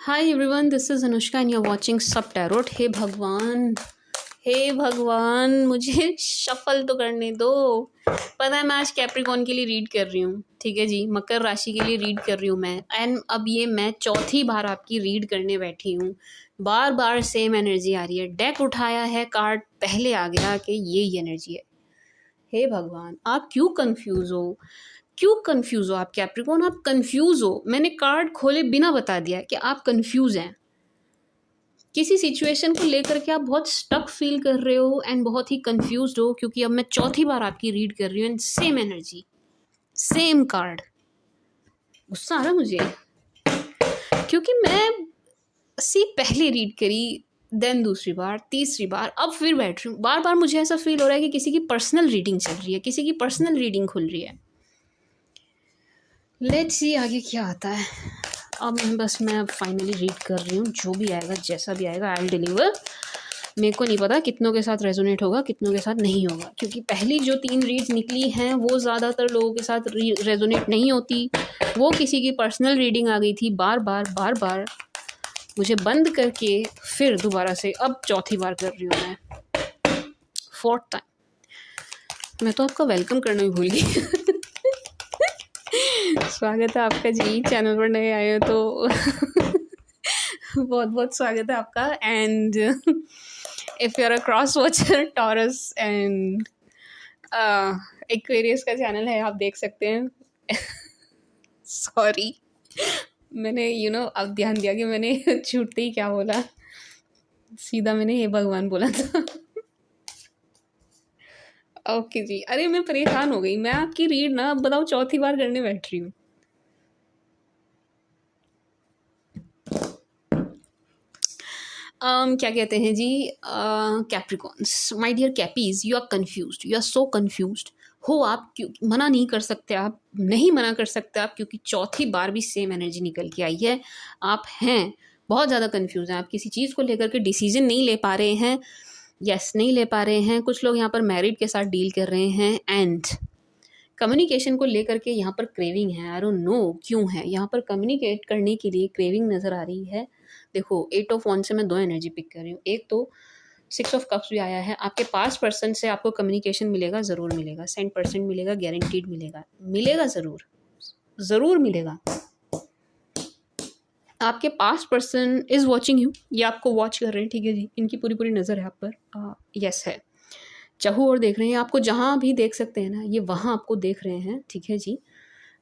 Hi everyone, this is Anushka and you're watching Sub Tarot. हे भगवान मुझे shuffle तो करने दो। पता है मैं आज कैप्रिकॉन के लिए रीड कर रही हूँ, ठीक है जी, मकर राशि के लिए रीड कर रही हूँ मैं। एंड अब ये मैं चौथी बार आपकी रीड करने बैठी हूँ। बार बार सेम एनर्जी आ रही है। डेक उठाया है, कार्ड पहले आ गया कि ये एनर्जी है। हे भगवान, आप क्यों कंफ्यूज हो? क्यों कंफ्यूज हो आप कैप्रिकॉन? आप कंफ्यूज हो। मैंने कार्ड खोले बिना बता दिया कि आप कंफ्यूज हैं। किसी सिचुएशन को लेकर के आप बहुत स्टक फील कर रहे हो एंड बहुत ही कंफ्यूज्ड हो, क्योंकि अब मैं चौथी बार आपकी रीड कर रही हूँ and same energy, same card. गुस्सा आ रहा मुझे क्योंकि मैं सी पहले रीड करी, देन दूसरी बार, तीसरी बार, अब फिर बैठ रही हूँ। बार बार मुझे ऐसा फील हो रहा है कि किसी की पर्सनल रीडिंग चल रही है, किसी की पर्सनल रीडिंग खुल रही है। लेट्स सी आगे क्या आता है। अब मैं फाइनली रीड कर रही हूँ। जो भी आएगा, जैसा भी आएगा, आई विल डिलीवर। मेरे को नहीं पता कितनों के साथ रेजोनेट होगा, कितनों के साथ नहीं होगा, क्योंकि पहली जो 3 रीड्स निकली हैं वो ज़्यादातर लोगों के साथ रेजोनेट नहीं होती। वो किसी की पर्सनल रीडिंग आ गई थी। बार बार मुझे बंद करके फिर दोबारा से अब चौथी बार कर रही हूँ मैं, 4th टाइम। मैं तो आपका वेलकम करना ही भूल गई। स्वागत है आपका जी, चैनल पर नए आए हो तो बहुत बहुत स्वागत है आपका। And if you are a cross watcher, Taurus and Aquarius का चैनल है, आप देख सकते हैं। सॉरी, मैंने अब ध्यान दिया कि मैंने छूटते ही क्या बोला। सीधा मैंने हे भगवान बोला था। ओके जी। अरे मैं परेशान हो गई। मैं आपकी रीड ना, अब बताओ, चौथी बार करने बैठ रही हूँ। क्या कहते हैं जी, Capricorns, my dear Cappies, you are confused, you are so confused हो आप। क्यों मना नहीं कर सकते? आप नहीं मना कर सकते आप, क्योंकि चौथी बार भी सेम एनर्जी निकल के आई है। आप हैं बहुत ज़्यादा कन्फ्यूज हैं। आप किसी चीज़ को लेकर के डिसीजन नहीं ले पा रहे हैं। यस, नहीं ले पा रहे हैं। कुछ लोग यहाँ पर मैरिड के साथ डील कर रहे हैं एंड कम्युनिकेशन को लेकर के यहाँ पर क्रेविंग है। आई डोंट नो क्यों है। यहाँ पर कम्युनिकेट करने के लिए क्रेविंग नज़र आ रही है। देखो, 8 ऑफ वन से मैं 2 एनर्जी पिक कर रही हूँ। एक तो 6 ऑफ कप्स भी आया है। आपके पास पर्सन से आपको कम्युनिकेशन मिलेगा, ज़रूर मिलेगा, 100% मिलेगा, गारंटीड मिलेगा, मिलेगा ज़रूर, ज़रूर मिलेगा। आपके पास पर्सन इज़ वॉचिंग यू, ये आपको वॉच कर रहे हैं, ठीक है जी। इनकी पूरी पूरी नज़र है आप पर। यस है। चाहू और देख रहे हैं आपको, जहाँ भी देख सकते हैं ना, ये वहाँ आपको देख रहे हैं, ठीक है जी।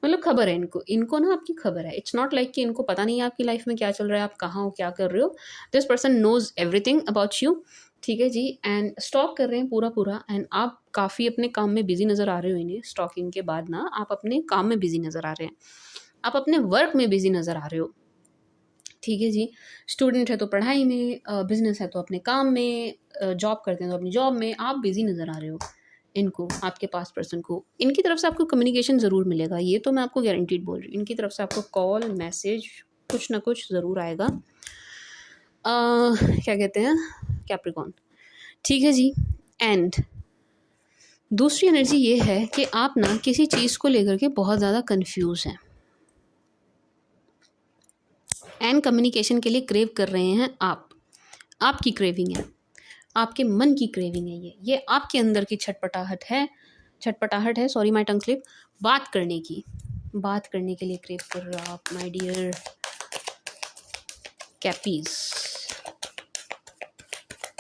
मतलब खबर है इनको ना आपकी खबर है। इट्स नॉट लाइक कि इनको पता नहीं है आपकी लाइफ में क्या चल रहा है, आप कहाँ हो, क्या कर रहे हो। This person knows everything about you, ठीक है जी। एंड स्टॉक कर रहे हैं पूरा। एंड आप काफ़ी अपने काम में बिजी नज़र आ रहे हो। इन्हें स्टॉकिंग के बाद ना आप अपने काम में बिजी नज़र आ रहे हैं, आप अपने वर्क में बिजी नज़र आ रहे हो, ठीक है जी। स्टूडेंट है तो पढ़ाई में, बिजनेस है तो अपने काम में, जॉब करते हैं तो अपनी जॉब में, आप बिजी नज़र आ रहे हो। इनको, आपके पास पर्सन को, इनकी तरफ से आपको कम्युनिकेशन ज़रूर मिलेगा, ये तो मैं आपको गारंटीड बोल रही हूँ। इनकी तरफ से आपको कॉल, मैसेज, कुछ ना कुछ ज़रूर आएगा। क्या कहते हैं, कैप्रिकॉन, ठीक है जी। एंड दूसरी एनर्जी ये है कि आप ना किसी चीज़ को लेकर के बहुत ज़्यादा कंफ्यूज हैं एंड कम्युनिकेशन के लिए क्रेव कर रहे हैं आप। आपकी क्रेविंग है, आपके मन की क्रेविंग है, ये आपके अंदर की छटपटाहट है, सॉरी माय टंग स्लिप, बात करने के लिए क्रेव कर रहे हो आप, माय डियर कैपीज।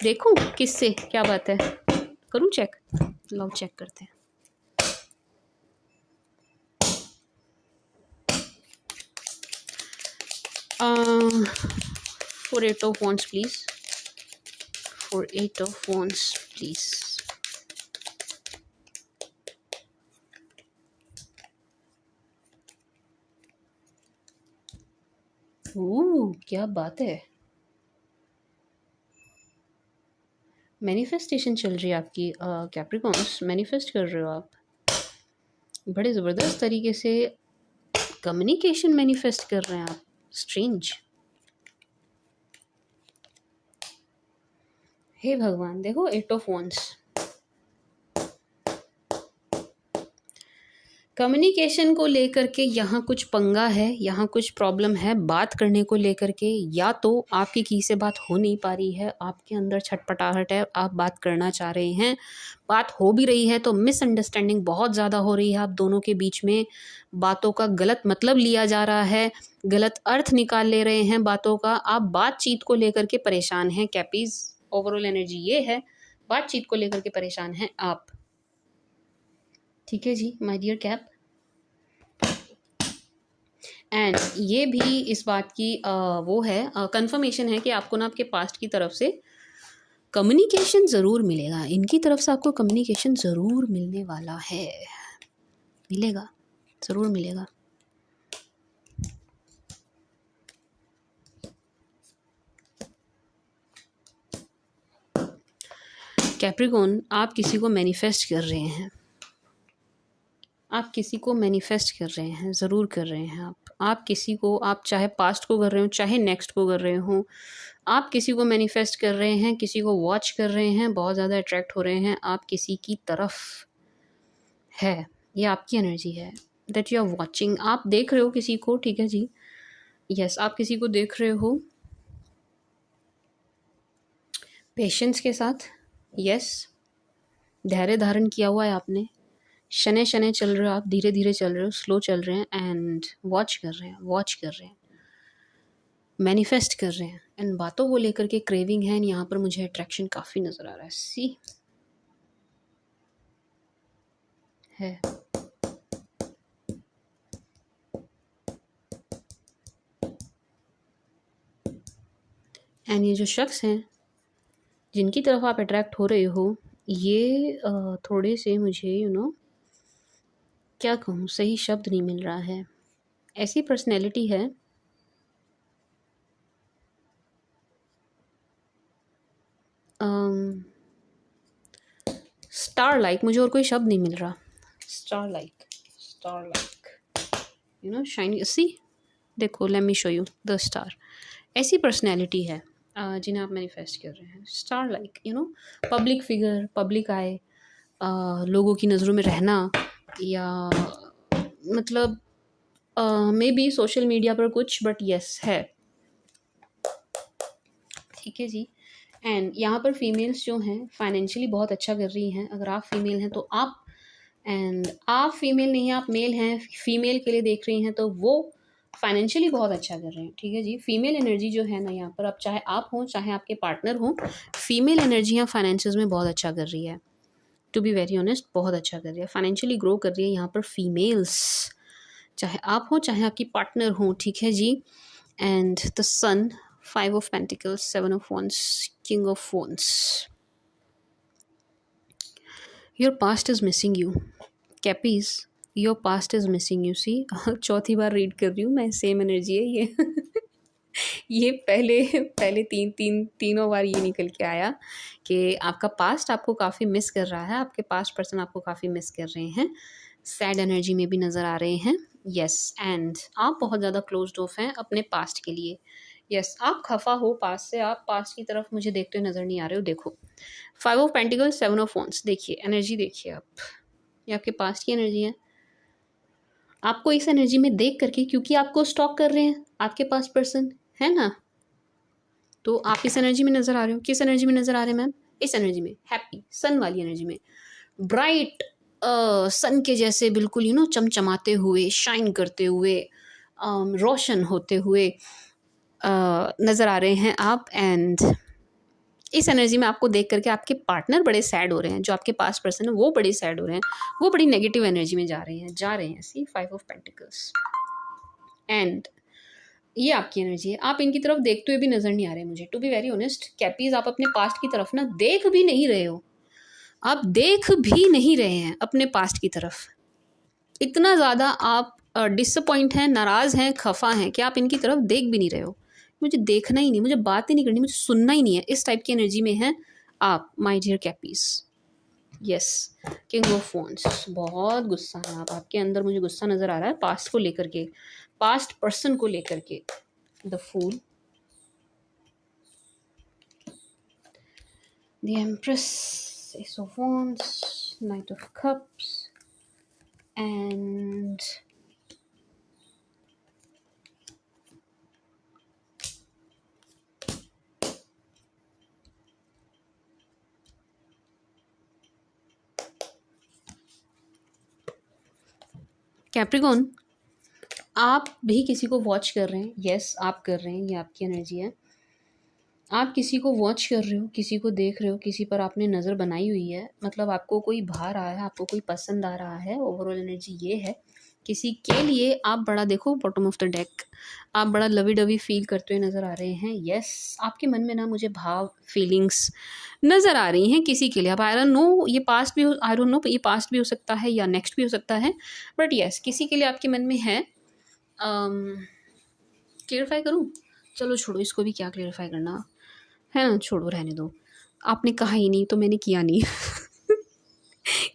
देखूं किससे क्या बात है, करूं चेक? लो चेक करते हैं। For 8 of wands please, for 8 of wands please. क्या बात है, मैनिफेस्टेशन चल रही है आपकी। कैप्रिकॉन्स, मैनिफेस्ट कर रहे हो आप बड़े ज़बरदस्त तरीके से। कम्युनिकेशन मैनिफेस्ट कर रहे हैं आप, स्ट्रेंज। हे भगवान, देखो 8 ऑफ wands, कम्युनिकेशन को लेकर के यहाँ कुछ पंगा है, यहाँ कुछ प्रॉब्लम है बात करने को लेकर के। या तो आपकी किसी से बात हो नहीं पा रही है, आपके अंदर छटपटाहट है, आप बात करना चाह रहे हैं, बात हो भी रही है तो मिसअंडरस्टैंडिंग बहुत ज़्यादा हो रही है आप दोनों के बीच में, बातों का गलत मतलब लिया जा रहा है, गलत अर्थ निकाल ले रहे हैं बातों का, आप बातचीत को लेकर के परेशान हैं कैपीज़। ओवरऑल एनर्जी ये है, बातचीत को लेकर के परेशान हैं आप। ठीक है जी माय डियर कैप। एंड ये भी इस बात की वो है कंफर्मेशन है कि आपको ना आपके पास्ट की तरफ से कम्युनिकेशन ज़रूर मिलेगा, इनकी तरफ से आपको कम्युनिकेशन ज़रूर मिलने वाला है, मिलेगा, ज़रूर मिलेगा। कैप्रिकॉर्न, आप किसी को मैनिफेस्ट कर रहे हैं, आप किसी को मैनिफेस्ट कर रहे हैं, ज़रूर कर रहे हैं आप किसी को, आप चाहे पास्ट को कर रहे हो चाहे नेक्स्ट को कर रहे हो, आप किसी को मैनिफेस्ट कर रहे हैं, किसी को वॉच कर रहे हैं, बहुत ज़्यादा अट्रैक्ट हो रहे हैं आप किसी की तरफ, है ये आपकी एनर्जी है दैट यू आर वॉचिंग। आप देख रहे हो किसी को, ठीक है जी, यस आप किसी को देख रहे हो पेशेंस के साथ, यस धैर्य धारण किया हुआ है आपने, शनै शनै चल रहे हो आप, धीरे धीरे चल रहे हो, स्लो चल रहे हैं एंड वॉच कर रहे हैं, वॉच कर रहे हैं, मैनिफेस्ट कर रहे हैं एंड बातों को लेकर के क्रेविंग है। यहाँ पर मुझे अट्रैक्शन काफ़ी नज़र आ रहा है, सी है। एंड ये जो शख्स हैं जिनकी तरफ आप अट्रैक्ट हो रहे हो, ये थोड़े से मुझे क्या कहूँ, सही शब्द नहीं मिल रहा है, ऐसी पर्सनैलिटी है स्टार लाइक, मुझे और कोई शब्द नहीं मिल रहा, star like, star like shiny, see देखो let me show you the star, ऐसी पर्सनैलिटी है जिन्हें आप मैनिफेस्ट कर रहे हैं, star like public figure, public आए, लोगों की नज़रों में रहना, या मतलब मे बी सोशल मीडिया पर कुछ, बट यस है, ठीक है जी। एंड यहाँ पर फीमेल्स जो हैं फाइनेंशियली बहुत अच्छा कर रही हैं, अगर आप फीमेल हैं तो आप, एंड आप फीमेल नहीं हैं आप मेल हैं, फीमेल के लिए देख रही हैं तो वो फाइनेंशियली बहुत अच्छा कर रहे हैं, ठीक है जी। फीमेल एनर्जी जो है ना यहाँ पर, अब चाहे आप हो चाहे आपके पार्टनर हो, फीमेल एनर्जी यहाँ फाइनेंशियल्स में बहुत अच्छा कर रही है, टू बी वेरी ऑनेस्ट बहुत अच्छा कर रही है, फाइनेंशियली ग्रो कर रही है यहाँ पर फीमेल्स, चाहे आप हो चाहे आपकी पार्टनर हो, ठीक है जी। And the sun, 5 of Pentacles, 7 of Wands, King of Wands. Your past is missing you. Cappies, your past is missing you. See, चौथी बार रीड कर रही हूँ मैं, सेम एनर्जी है ये ये पहले तीनों बार ये निकल के आया कि आपका पास्ट आपको काफ़ी मिस कर रहा है, आपके पास्ट पर्सन आपको काफ़ी मिस कर रहे हैं, सैड एनर्जी में भी नज़र आ रहे हैं, यस। एंड आप बहुत ज़्यादा क्लोज्ड ऑफ हैं अपने पास्ट के लिए, यस आप खफा हो पास्ट से, आप पास्ट की तरफ मुझे देखते हुए नज़र नहीं आ रहे हो। देखो 5 of Pentacles, 7 of Wands, देखिए एनर्जी देखिए आप, ये आपके पास्ट की एनर्जी है, आपको इस एनर्जी में देख करके, क्योंकि आपको स्टॉक कर रहे हैं आपके पास पर्सन, है ना, तो आप इस एनर्जी में नज़र आ रहे हो, किस एनर्जी में नज़र आ रहे हैं मैम, इस एनर्जी में, हैप्पी सन वाली एनर्जी में, ब्राइट सन के जैसे बिल्कुल चमचमाते हुए, शाइन करते हुए, रोशन होते हुए नज़र आ रहे हैं आप। एंड इस एनर्जी में आपको देख करके आपके पार्टनर बड़े सैड हो रहे हैं, जो आपके पास पर्सन है वो बड़े सैड हो रहे हैं, वो बड़ी नेगेटिव एनर्जी में जा रहे हैं सी 5 of Pentacles। एंड ये आपकी एनर्जी है, आप इनकी तरफ देखते हुए भी नज़र नहीं आ रहे मुझे, टू बी वेरी ऑनेस्ट कैपीज, आप अपने पास्ट की तरफ ना देख भी नहीं रहे हो, आप देख भी नहीं रहे हैं अपने पास्ट की तरफ, इतना ज़्यादा आप डिसअपॉइंट हैं, नाराज़ हैं, खफा हैं कि आप इनकी तरफ देख भी नहीं रहे हो, मुझे देखना ही नहीं, मुझे बात ही नहीं करनी, मुझे सुनना ही नहीं है, इस टाइप की एनर्जी में हैं आप my dear Cappies, yes. King of wands, बहुत गुस्सा है आप, आपके अंदर मुझे गुस्सा नज़र आ रहा है पास्ट को लेकर के, पास्ट पर्सन को लेकर के, the fool, the empress, ace of wands, knight of cups, and Capricorn, आप भी किसी को वॉच कर रहे हैं। यस, आप कर रहे हैं, ये आपकी एनर्जी है। आप किसी को वॉच कर रहे हो, किसी को देख रहे हो, किसी पर आपने नज़र बनाई हुई है, मतलब आपको कोई भा रहा है, आपको कोई पसंद आ रहा है। ओवरऑल एनर्जी ये है, किसी के लिए आप बड़ा, देखो बॉटम ऑफ द डेक, आप बड़ा लवी डवी फील करते हुए नज़र आ रहे हैं। यस, आपके मन में ना मुझे भाव, फीलिंग्स नज़र आ रही हैं किसी के लिए। अब आई डोंट नो, ये पास्ट भी, आई डोंट नो ये पास्ट भी हो सकता है या नेक्स्ट भी हो सकता है, बट यस किसी के लिए आपके मन में है। क्लियरफाई करूँ? चलो छोड़ो, इसको भी क्या क्लियरफाई करना है ना, छोड़ो, रहने दो। आपने कहा ही नहीं तो मैंने किया नहीं।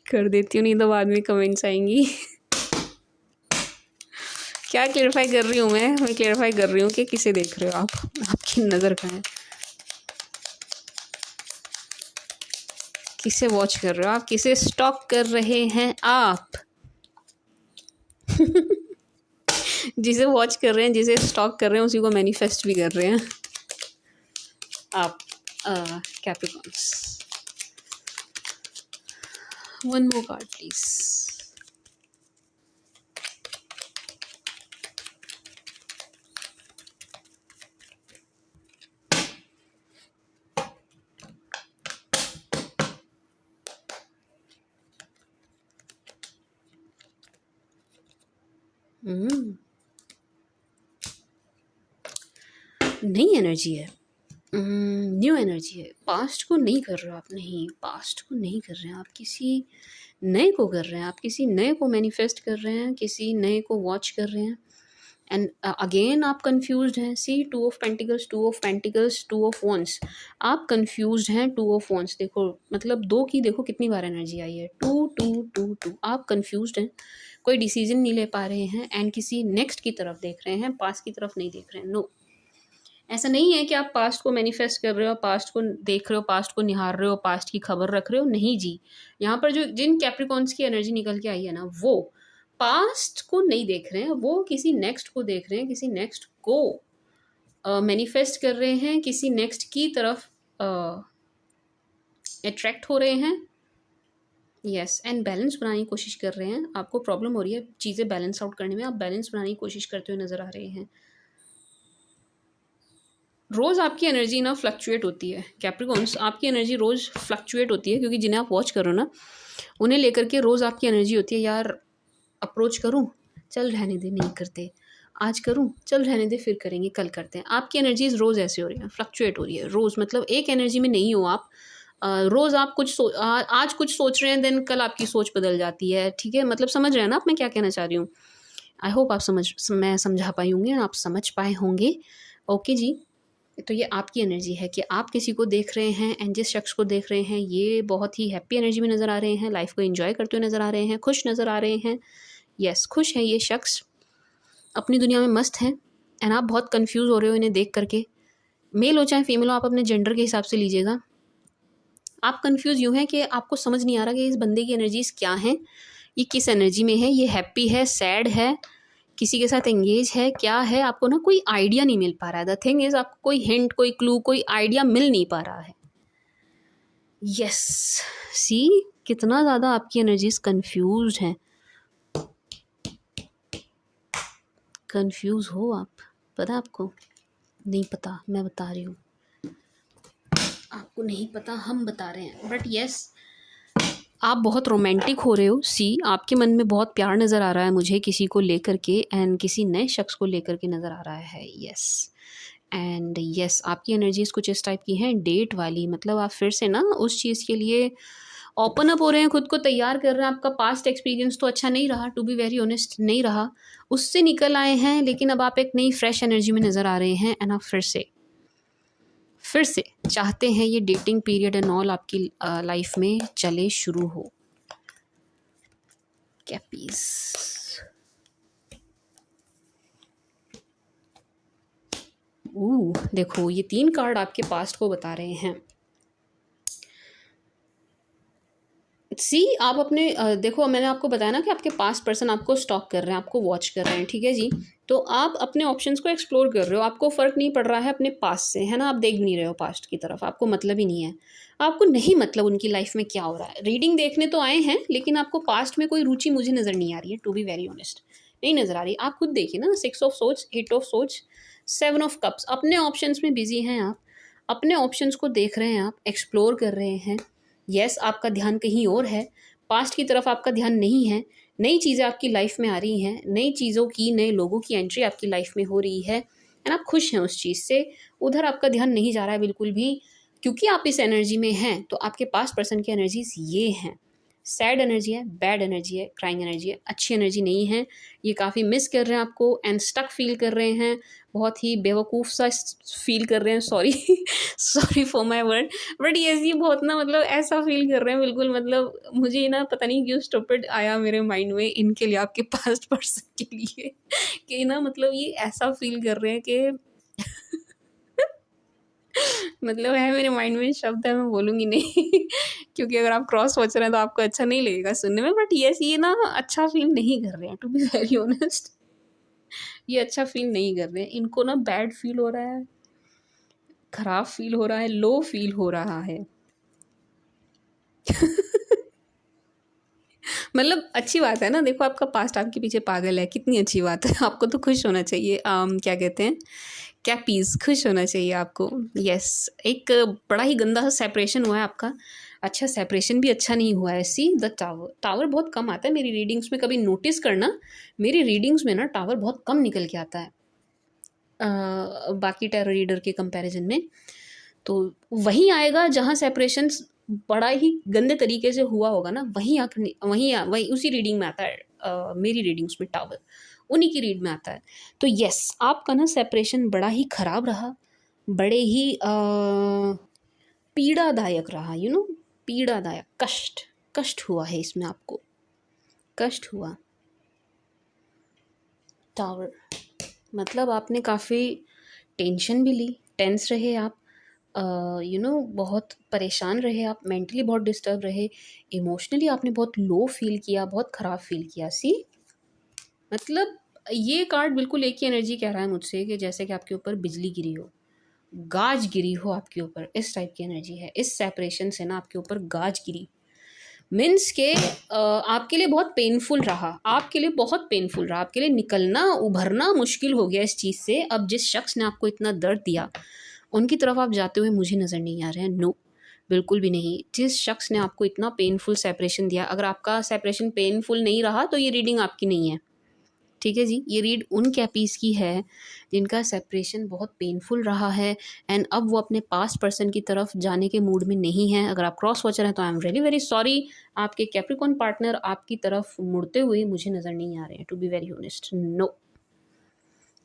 कर देती हूँ, नहीं तो बाद में कमेंट्स आएंगी। क्या क्लियरफाई कर रही हूँ मैं क्लियरफाई कर रही हूँ कि किसे देख रहे हो आप, आपकी नज़र कहाँ है, किसे वॉच कर रहे हो आप, किसे स्टॉक कर रहे हैं आप। जिसे वॉच कर रहे हैं, जिसे स्टॉक कर रहे हैं, उसी को मैनिफेस्ट भी कर रहे हैं आप। Capricorns, one more card please. नई एनर्जी है, न्यू एनर्जी है। पास्ट को नहीं कर रहे हो आप, नहीं, पास्ट को नहीं कर रहे हैं आप, किसी नए को कर रहे हैं आप, किसी नए को मैनिफेस्ट कर रहे हैं, किसी नए को वॉच कर रहे हैं। एंड अगेन आप कंफ्यूज्ड हैं। See, two of pentacles, two of pentacles, two of wands. आप कंफ्यूज्ड हैं, टू ऑफ वॉन्स, देखो मतलब दो की देखो कितनी बार एनर्जी आई है, टू टू टू टू। आप कंफ्यूज्ड हैं, कोई डिसीजन नहीं ले पा रहे हैं, एंड किसी नेक्स्ट की तरफ देख रहे हैं, पास्ट की तरफ नहीं देख रहे हैं। नो, ऐसा नहीं है कि आप पास्ट को मैनिफेस्ट कर रहे हो, पास्ट को देख रहे हो, पास्ट को निहार रहे हो, पास्ट की खबर रख रहे हो, नहीं जी। यहाँ पर जो जिन कैप्रिकॉन्स की एनर्जी निकल के आई है ना, वो पास्ट को नहीं देख रहे हैं, वो किसी नेक्स्ट को देख रहे हैं, किसी नेक्स्ट को मैनिफेस्ट कर रहे हैं, किसी नेक्स्ट की तरफ अट्रैक्ट हो रहे हैं। यस, एंड बैलेंस बनाने की कोशिश कर रहे हैं। आपको प्रॉब्लम हो रही है चीज़ें बैलेंस आउट करने में, आप बैलेंस बनाने की कोशिश करते हुए नज़र आ रहे हैं। रोज़ आपकी एनर्जी ना फ्लक्चुएट होती है कैप्रिकॉन्स, आपकी एनर्जी रोज़ फ्लक्चुएट होती है, क्योंकि जिन्हें आप वॉच करो ना, उन्हें लेकर के रोज़ आपकी एनर्जी होती है, यार अप्रोच करूँ, चल रहने दे, नहीं करते, आज करूँ, चल रहने दे, फिर करेंगे, कल करते हैं। आपकी एनर्जीज रोज़ ऐसे हो रही है, फ्लक्चुएट हो रही है रोज़, मतलब एक एनर्जी में नहीं हो आप। रोज़ आप कुछ आज कुछ सोच रहे हैं, देन कल आपकी सोच बदल जाती है। ठीक है, मतलब समझ रहे हैं ना आप मैं क्या कहना चाह रही हूँ। आई होप आप मैं समझा पाई होंगी, आप समझ पाए होंगे। ओके जी, तो ये आपकी एनर्जी है कि आप किसी को देख रहे हैं, एंड जिस शख्स को देख रहे हैं ये बहुत ही हैप्पी एनर्जी में नज़र आ रहे हैं, लाइफ को एंजॉय करते हुए नज़र आ रहे हैं, खुश नज़र आ रहे हैं। यस, खुश है ये शख्स, अपनी दुनिया में मस्त हैं, एंड आप बहुत कंफ्यूज हो रहे हो इन्हें देख करके। मेल हो चाहे फीमेल हो, आप अपने जेंडर के हिसाब से लीजिएगा। आप कंफ्यूज यूँ हैं कि आपको समझ नहीं आ रहा कि इस बंदे की एनर्जीज क्या हैं, ये किस एनर्जी में है, ये हैप्पी है, सैड है, किसी के साथ एंगेज है, क्या है, आपको ना कोई आइडिया नहीं मिल पा रहा है। द थिंग इज, आपको कोई हिंट, कोई क्लू, कोई आइडिया मिल नहीं पा रहा है। यस, सी कितना ज़्यादा आपकी एनर्जीज कंफ्यूज हैं। कंफ्यूज हो आप, पता है आपको? नहीं पता, मैं बता रही हूँ, आपको नहीं पता, हम बता रहे हैं। बट यस, आप बहुत रोमांटिक हो रहे हो। सी, आपके मन में बहुत प्यार नज़र आ रहा है मुझे किसी को लेकर के, एंड किसी नए शख्स को लेकर के नज़र आ रहा है। यस, एंड यस, आपकी एनर्जीज कुछ इस टाइप की हैं, डेट वाली, मतलब आप फिर से ना उस चीज़ के लिए ओपन अप हो रहे हैं, खुद को तैयार कर रहे हैं। आपका पास्ट एक्सपीरियंस तो अच्छा नहीं रहा, टू बी वेरी ऑनेस्ट, नहीं रहा, उससे निकल आए हैं, लेकिन अब आप एक नई फ्रेश एनर्जी में नज़र आ रहे हैं, एंड आप फिर से चाहते हैं ये डेटिंग पीरियड एंड ऑल आपकी लाइफ में चले, शुरू हो। कैपीज, देखो ये 3 कार्ड आपके पास्ट को बता रहे हैं। सी आप अपने देखो मैंने आपको बताया ना कि आपके पास्ट पर्सन आपको स्टॉक कर रहे हैं, आपको वॉच कर रहे हैं, ठीक है जी। तो आप अपने ऑप्शंस को एक्सप्लोर कर रहे हो, आपको फ़र्क नहीं पड़ रहा है अपने पास्ट से, है ना। आप देख भी नहीं रहे हो पास्ट की तरफ, आपको मतलब ही नहीं है, आपको नहीं मतलब उनकी लाइफ में क्या हो रहा है। रीडिंग देखने तो आए हैं लेकिन आपको पास्ट में कोई रुचि मुझे नज़र नहीं आ रही है, टू बी वेरी ऑनेस्ट नहीं नज़र आ रही। आप खुद देखिए ना, 6 ऑफ सोच, 8 ऑफ सोच, 7 ऑफ कप्स, अपने ऑप्शंस में बिजी हैं आप, अपने ऑप्शंस को देख रहे हैं, आप एक्सप्लोर कर रहे हैं। यस आपका ध्यान कहीं और है, पास्ट की तरफ आपका ध्यान नहीं है। नई चीज़ें आपकी लाइफ में आ रही हैं, नई चीज़ों की, नए लोगों की एंट्री आपकी लाइफ में हो रही है एंड आप खुश हैं उस चीज़ से। उधर आपका ध्यान नहीं जा रहा है बिल्कुल भी, क्योंकि आप इस एनर्जी में हैं। तो आपके पास्ट पर्सन की एनर्जीज ये हैं, सैड एनर्जी है, बैड एनर्जी है, क्राइंग एनर्जी है, अच्छी एनर्जी नहीं है। ये काफ़ी मिस कर रहे हैं आपको एंड स्टक फील कर रहे हैं, बहुत ही बेवकूफ़ सा फील कर रहे हैं, sorry sorry for my word, but yes ये बहुत ना मतलब ऐसा फील कर रहे हैं बिल्कुल, मतलब मुझे ना पता नहीं क्यों स्टूपिड आया मेरे माइंड में इनके लिए, आपके पास्ट पर्सन के लिए कि ना मतलब ये ऐसा फील कर रहे हैं कि मतलब है मेरे माइंड में शब्द है, मैं बोलूँगी नहीं क्योंकि अगर आप क्रॉस सोच रहे हैं तो आपको अच्छा नहीं लगेगा सुनने में, बट यस ये ना अच्छा फील नहीं कर रहे हैं, टू बी वेरी ऑनेस्ट। ये अच्छा फील नहीं कर रहे हैं, इनको ना बैड फील हो रहा है, खराब फील हो रहा है, लो फील हो रहा है मतलब अच्छी बात है ना, देखो आपका पास्ट आपके पीछे पागल है, कितनी अच्छी बात है, आपको तो खुश होना चाहिए। क्या कहते हैं, क्या पीस, खुश होना चाहिए आपको। यस एक बड़ा ही गंदा सा सेपरेशन हुआ है आपका, अच्छा सेपरेशन भी अच्छा नहीं हुआ है। सी द टावर, टावर बहुत कम आता है मेरी रीडिंग्स में, कभी नोटिस करना मेरी रीडिंग्स में ना टावर बहुत कम निकल के आता है बाकी टैरो रीडर के कंपैरिजन में। तो वहीं आएगा जहाँ सेपरेशन बड़ा ही गंदे तरीके से हुआ होगा ना, वहीं उसी रीडिंग में आता है मेरी रीडिंग्स में टावर उन्हीं की रीड में आता है। तो यस आपका ना सेपरेशन बड़ा ही ख़राब रहा, बड़े ही पीड़ादायक रहा, पीड़ादायक, कष्ट कष्ट हुआ है इसमें, आपको कष्ट हुआ। टावर मतलब आपने काफ़ी टेंशन भी ली, टेंस रहे आप, बहुत परेशान रहे आप, मेंटली बहुत डिस्टर्ब रहे, इमोशनली आपने बहुत लो फील किया, बहुत ख़राब फील किया। सी मतलब ये कार्ड बिल्कुल एक ही एनर्जी कह रहा है मुझसे कि जैसे कि आपके ऊपर बिजली गिरी हो, गाज गिरी हो आपके ऊपर, इस टाइप की एनर्जी है। इस सेपरेशन से ना आपके ऊपर गाज गिरी मीन्स के आपके लिए बहुत पेनफुल रहा, आपके लिए बहुत पेनफुल रहा, आपके लिए निकलना उभरना मुश्किल हो गया इस चीज़ से। अब जिस शख्स ने आपको इतना दर्द दिया उनकी तरफ आप जाते हुए मुझे नज़र नहीं आ रहे हैं, नो बिल्कुल भी नहीं। जिस शख्स ने आपको इतना पेनफुल सेपरेशन दिया, अगर आपका सेपरेशन पेनफुल नहीं रहा तो ये रीडिंग आपकी नहीं है, ठीक है जी। ये रीड उन कैपीज़ की है जिनका सेपरेशन बहुत पेनफुल रहा है एंड अब वो अपने पास्ट पर्सन की तरफ जाने के मूड में नहीं है। अगर आप क्रॉस वॉचर हैं तो I am really very sorry, आपके कैप्रिकॉर्न पार्टनर आपकी तरफ मुड़ते हुए मुझे नज़र नहीं आ रहे हैं, to be very honest, no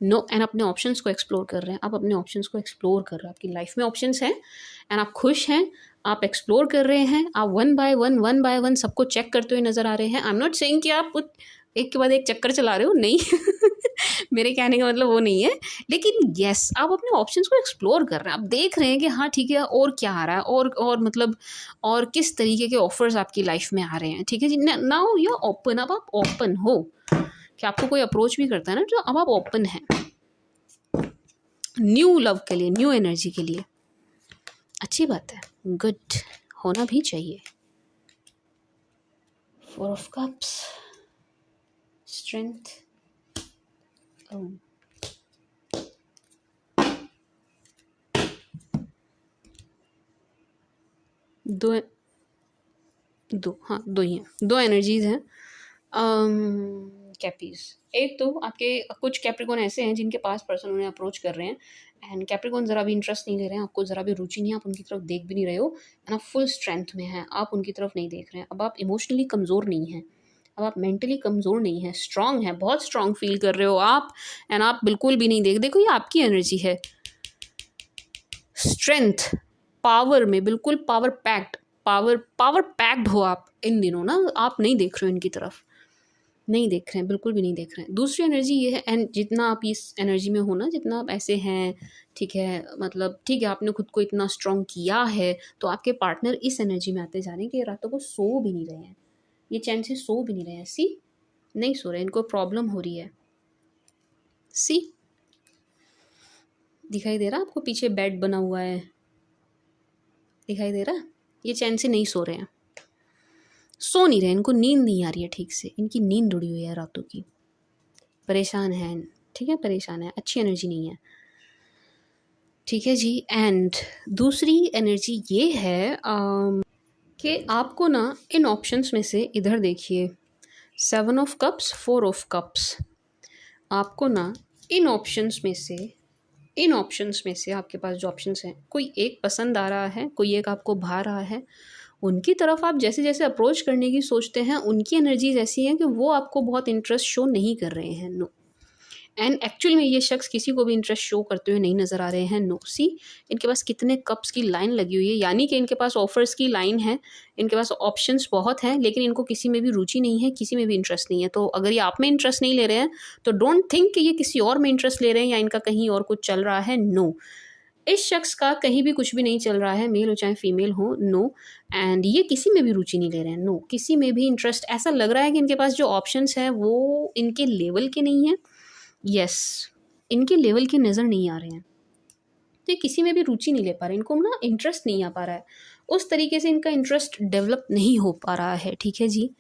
no. And अपने ऑप्शंस को एक्सप्लोर कर रहे हैं, आप अपने ऑप्शंस को एक्सप्लोर कर रहे हैं, आपकी लाइफ में ऑप्शंस हैं एंड आप खुश हैं, आप एक्सप्लोर कर रहे हैं, आप वन बाय वन सबको चेक करते हुए नज़र आ रहे हैं। आई एम नॉट सेइंग कि आप एक के बाद एक चक्कर चला रहे हो, नहीं मेरे कहने का मतलब वो नहीं है, लेकिन येस आप अपने ऑप्शंस को एक्सप्लोर कर रहे हैं, आप देख रहे हैं कि हाँ ठीक है और क्या आ रहा है, और मतलब और किस तरीके के ऑफर्स आपकी लाइफ में आ रहे हैं, ठीक है जी। नाउ यू आर ओपन, अब आप ओपन हो कि आपको कोई अप्रोच भी करता है ना, तो अब आप ओपन हैं न्यू लव के लिए, न्यू एनर्जी के लिए। अच्छी बात है, गुड होना भी चाहिए। 4 ऑफ कप्स, स्ट्रेंथ, दो ही हैं, दो एनर्जीज हैं कैपीज। एक तो आपके कुछ कैप्रिकॉन ऐसे हैं जिनके पास पर्सन उन्हें अप्रोच कर रहे हैं एंड कैप्रिकॉन ज़रा भी इंटरेस्ट नहीं ले रहे हैं, आपको ज़रा भी रुचि नहीं है, आप उनकी तरफ देख भी नहीं रहे हो एंड आप फुल स्ट्रेंथ में हैं, आप उनकी तरफ नहीं देख रहे हैं। अब आप इमोशनली कमज़ोर नहीं हैं, अब आप मेंटली कमज़ोर नहीं हैं, स्ट्रांग हैं, बहुत स्ट्रांग फील कर रहे हो आप एंड आप बिल्कुल भी नहीं देखो ये आपकी एनर्जी है, स्ट्रेंथ, पावर में बिल्कुल पावर पैक्ड हो आप इन दिनों ना, आप नहीं देख रहे हो इनकी तरफ, नहीं देख रहे हैं, बिल्कुल भी नहीं देख रहे हैं। दूसरी एनर्जी ये है, एंड जितना आप इस एनर्जी में हो ना, जितना आप ऐसे हैं, ठीक है, मतलब ठीक है, आपने खुद को इतना स्ट्रॉन्ग किया है, तो आपके पार्टनर इस एनर्जी में आते जा रहे हैं कि ये रातों को सो भी नहीं रहे हैं, ये चैन से सो भी नहीं रहे हैं। सी, नहीं सो रहे हैं, इनको प्रॉब्लम हो रही है। सी, दिखाई दे रहा आपको, पीछे बेड बना हुआ है, दिखाई दे रहा, ये चैन से नहीं सो रहे हैं, सो नहीं रहे, इनको नींद नहीं आ रही है ठीक से, इनकी नींद उड़ी हुई है रातों की, परेशान है, ठीक है, परेशान है, अच्छी एनर्जी नहीं है, ठीक है जी। एंड दूसरी एनर्जी ये है कि आपको ना इन ऑप्शंस में से, इधर देखिए, 7 ऑफ कप्स, 4 ऑफ कप्स, आपको ना इन ऑप्शंस में से आपके पास जो ऑप्शंस हैं, कोई एक पसंद आ रहा है, कोई एक आपको भा रहा है, उनकी तरफ आप जैसे जैसे अप्रोच करने की सोचते हैं, उनकी एनर्जीज ऐसी हैं कि वो आपको बहुत इंटरेस्ट शो नहीं कर रहे हैं। नो, एंड एक्चुअल में ये शख्स किसी को भी इंटरेस्ट शो करते हुए नहीं नज़र आ रहे हैं। नो, सी, इनके पास कितने कप्स की लाइन लगी हुई है, यानी कि इनके पास ऑफर्स की लाइन है, इनके पास ऑप्शंस बहुत हैं, लेकिन इनको किसी में भी रुचि नहीं है, किसी में भी इंटरेस्ट नहीं है। तो अगर ये आप में इंटरेस्ट नहीं ले रहे हैं, तो डोंट थिंक कि ये किसी और में इंटरेस्ट ले रहे हैं या इनका कहीं और कुछ चल रहा है। नो, इस शख्स का कहीं भी कुछ भी नहीं चल रहा है, मेल हो चाहे फीमेल हो। नो, एंड ये किसी में भी रुचि नहीं ले रहे हैं। नो, किसी में भी इंटरेस्ट, ऐसा लग रहा है कि इनके पास जो ऑप्शंस है वो इनके लेवल के नहीं है। यस, इनके लेवल के नज़र नहीं आ रहे हैं, तो ये किसी में भी रुचि नहीं ले पा रहे, इनको ना इंटरेस्ट नहीं आ पा रहा है, उस तरीके से इनका इंटरेस्ट डेवलप नहीं हो पा रहा है, ठीक है जी।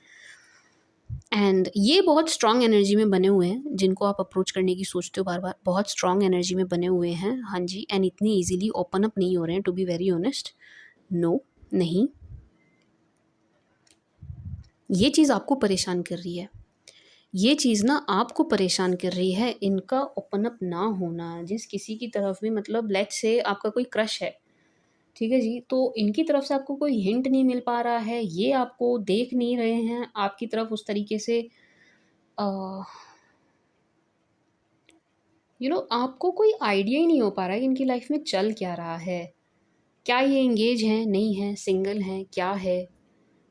एंड ये बहुत स्ट्रॉन्ग एनर्जी में बने हुए हैं, जिनको आप अप्रोच करने की सोचते हो बार बार, बहुत स्ट्रॉन्ग एनर्जी में बने हुए हैं, हाँ जी। एंड इतनी ईजिली ओपन अप नहीं हो रहे हैं, to be very honest. No, नहीं, ये चीज़ आपको परेशान कर रही है, ये चीज़ ना आपको परेशान कर रही है, इनका ओपन अप ना होना जिस किसी की तरफ भी, मतलब लेट्स से आपका कोई क्रश है, ठीक है जी, तो इनकी तरफ से आपको कोई हिंट नहीं मिल पा रहा है, ये आपको देख नहीं रहे हैं आपकी तरफ उस तरीके से, आपको कोई आइडिया ही नहीं हो पा रहा है कि इनकी लाइफ में चल क्या रहा है, क्या ये एंगेज हैं, नहीं है, सिंगल हैं, क्या है,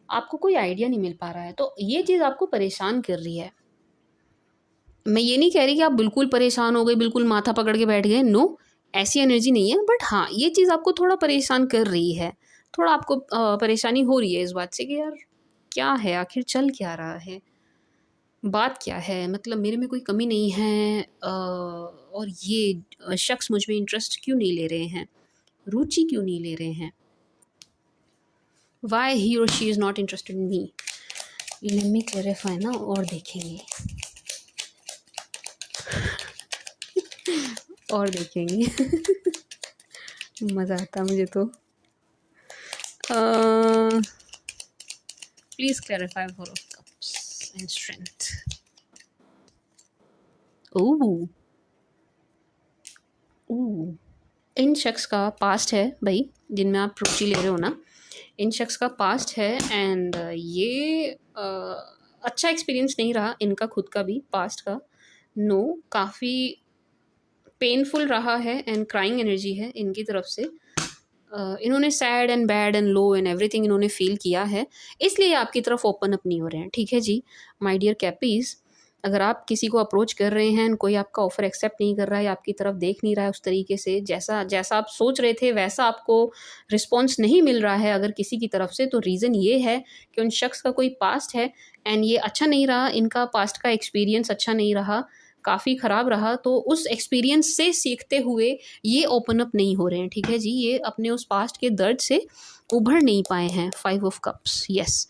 आपको कोई आइडिया नहीं मिल पा रहा है, तो ये चीज़ आपको परेशान कर रही है। मैं ये नहीं कह रही कि आप बिल्कुल परेशान हो गए, बिल्कुल माथा पकड़ के बैठ गए, नो, ऐसी एनर्जी नहीं है, बट हाँ, ये चीज़ आपको थोड़ा परेशान कर रही है, थोड़ा आपको परेशानी हो रही है इस बात से कि यार क्या है, आखिर चल क्या रहा है, बात क्या है, मतलब मेरे में कोई कमी नहीं है, और ये शख्स मुझ में इंटरेस्ट क्यों नहीं ले रहे हैं, रुचि क्यों नहीं ले रहे हैं, वाई ही और she is not interested in me. Let me clarify ना, और देखेंगे और देखेंगे मज़ा आता मुझे तो। Please clarify 4 of cups and strength. Oh, इन शख्स का पास्ट है भाई, जिनमें आप रुचि ले रहे हो ना, इन शख्स का पास्ट है, एंड ये अच्छा एक्सपीरियंस नहीं रहा इनका खुद का भी, पास्ट का। नो, काफ़ी पेनफुल रहा है, एंड क्राइंग एनर्जी है इनकी तरफ से, इन्होंने sad and bad and low and everything इन्होंने फील किया है, इसलिए आपकी तरफ ओपन अप नहीं हो रहे हैं, ठीक है जी। माय डियर कैपीज़, अगर आप किसी को अप्रोच कर रहे हैं, कोई आपका ऑफ़र एक्सेप्ट नहीं कर रहा है, आपकी तरफ देख नहीं रहा है उस तरीके से, जैसा जैसा आप सोच रहे थे वैसा आपको रिस्पॉन्स नहीं मिल रहा है अगर किसी की तरफ से, तो रीज़न ये है कि उन शख्स का कोई पास्ट है, एंड ये अच्छा नहीं रहा, इनका पास्ट का एक्सपीरियंस अच्छा नहीं रहा, काफ़ी ख़राब रहा, तो उस एक्सपीरियंस से सीखते हुए ये ओपन अप नहीं हो रहे हैं, ठीक है जी। ये अपने उस पास्ट के दर्द से उभर नहीं पाए हैं। 5 ऑफ कप्स, यस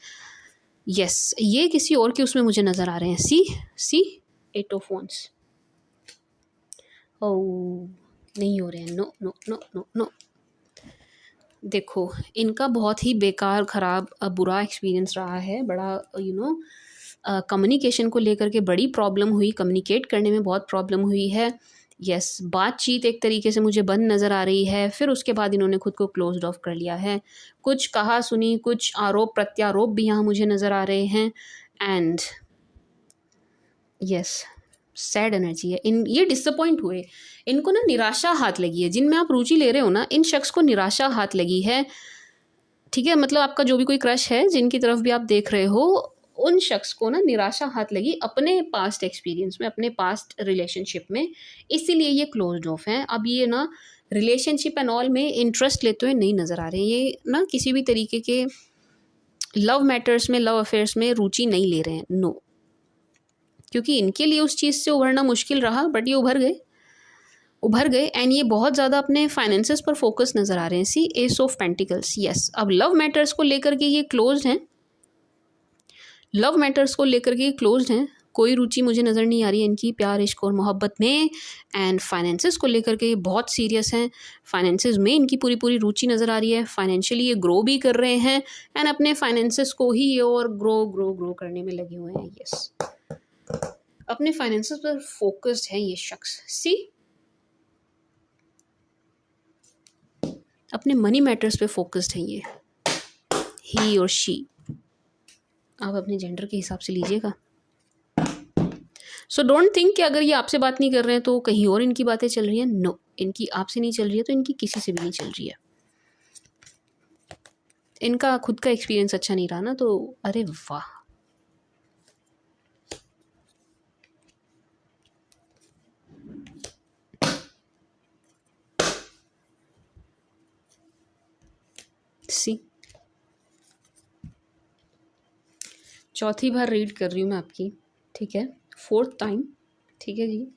यस, ये किसी और के उसमें मुझे नज़र आ रहे हैं। सी 8 ऑफ वॉन्ड्स, ओह, नहीं हो रहे हैं, no no no no no. देखो, इनका बहुत ही बेकार, ख़राब, बुरा एक्सपीरियंस रहा है, बड़ा कम्युनिकेशन को लेकर के बड़ी प्रॉब्लम हुई, कम्युनिकेट करने में बहुत प्रॉब्लम हुई है। यस, बातचीत एक तरीके से मुझे बंद नज़र आ रही है, फिर उसके बाद इन्होंने खुद को क्लोज्ड ऑफ कर लिया है, कुछ कहा सुनी, कुछ आरोप प्रत्यारोप भी यहाँ मुझे नज़र आ रहे हैं, एंड यस, सैड एनर्जी है ये डिसअपॉइंट हुए, इनको ना निराशा हाथ लगी है, जिनमें आप रुचि ले रहे हो ना, इन शख्स को निराशा हाथ लगी है, ठीक है। मतलब आपका जो भी कोई क्रश है, जिनकी तरफ भी आप देख रहे हो, उन शख्स को ना निराशा हाथ लगी अपने पास्ट एक्सपीरियंस में, अपने पास्ट रिलेशनशिप में, इसीलिए ये क्लोज्ड ऑफ हैं। अब ये ना रिलेशनशिप एंड ऑल में इंटरेस्ट लेते हुए नहीं नज़र आ रहे हैं। ये ना किसी भी तरीके के लव मैटर्स में, लव अफेयर्स में रुचि नहीं ले रहे हैं, नो। क्योंकि इनके लिए उस चीज़ से उभरना मुश्किल रहा, बट ये उभर गए एंड ये बहुत ज़्यादा अपने फाइनेंसेस पर फोकस नज़र आ रहे हैं। See ace of pentacles, yes. अब लव मैटर्स को लेकर के ये क्लोज्ड हैं, लव मैटर्स को लेकर के क्लोज्ड हैं। कोई रुचि मुझे नज़र नहीं आ रही है इनकी प्यार, इश्क और मोहब्बत में। एंड फाइनेंसेस को लेकर के ये बहुत सीरियस हैं, फाइनेंसेस में इनकी पूरी पूरी रुचि नज़र आ रही है। फाइनेंशियली ये ग्रो भी कर रहे हैं एंड अपने फाइनेंसेस को ही ये और ग्रो करने में लगे हुए हैं। यस, अपने फाइनेंसेस पर फोकस्ड है ये शख्स। सी, अपने मनी मैटर्स पे फोकस्ड है ये, ही और शी। आप अपने जेंडर के हिसाब से लीजिएगा। सो डोंट थिंक कि अगर ये आपसे बात नहीं कर रहे हैं तो कहीं और इनकी बातें चल रही हैं। नो, इनकी आपसे नहीं चल रही है तो इनकी किसी से भी नहीं चल रही है। इनका खुद का एक्सपीरियंस अच्छा नहीं रहा ना, तो अरे वाह, सी। चौथी बार रीड कर रही हूँ मैं आपकी, ठीक है, 4th टाइम, ठीक है जी।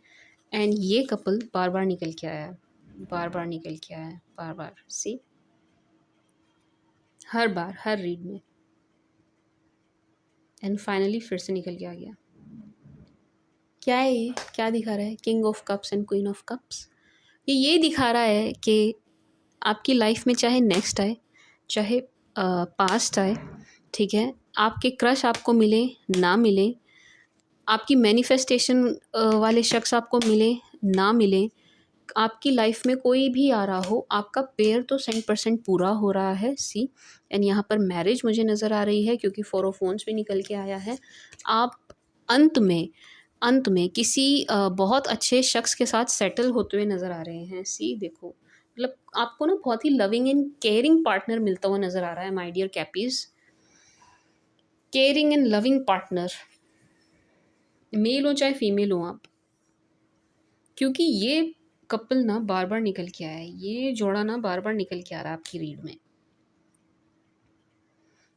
एंड ये कपल बार बार निकल के आया है, बार बार निकल के आया है, बार बार। सी, हर बार, हर रीड में, एंड फाइनली फिर से निकल के आ गया। क्या है ये, क्या दिखा रहा है? King of cups and queen of cups. ये दिखा रहा है कि आपकी लाइफ में चाहे नेक्स्ट आए, चाहे पास्ट आए, ठीक है, आपके क्रश आपको मिले ना मिले, आपकी मैनिफेस्टेशन वाले शख्स आपको मिले ना मिले, आपकी लाइफ में कोई भी आ रहा हो, आपका पेयर तो 100% पूरा हो रहा है। सी, एंड यहाँ पर मैरिज मुझे नज़र आ रही है क्योंकि 4 ऑफ वॉन्ड्स भी निकल के आया है। आप अंत में किसी बहुत अच्छे शख्स के साथ सेटल होते हुए नज़र आ रहे हैं। सी, देखो, मतलब आपको ना बहुत ही लविंग एंड केयरिंग पार्टनर मिलता हुआ नज़र आ रहा है my dear cappies. Caring and loving partner, male हो चाहे फीमेल हो आप, क्योंकि ये कपल ना बार बार निकल के आया है, ये जोड़ा ना बार बार निकल के आ रहा है आपकी रीड में।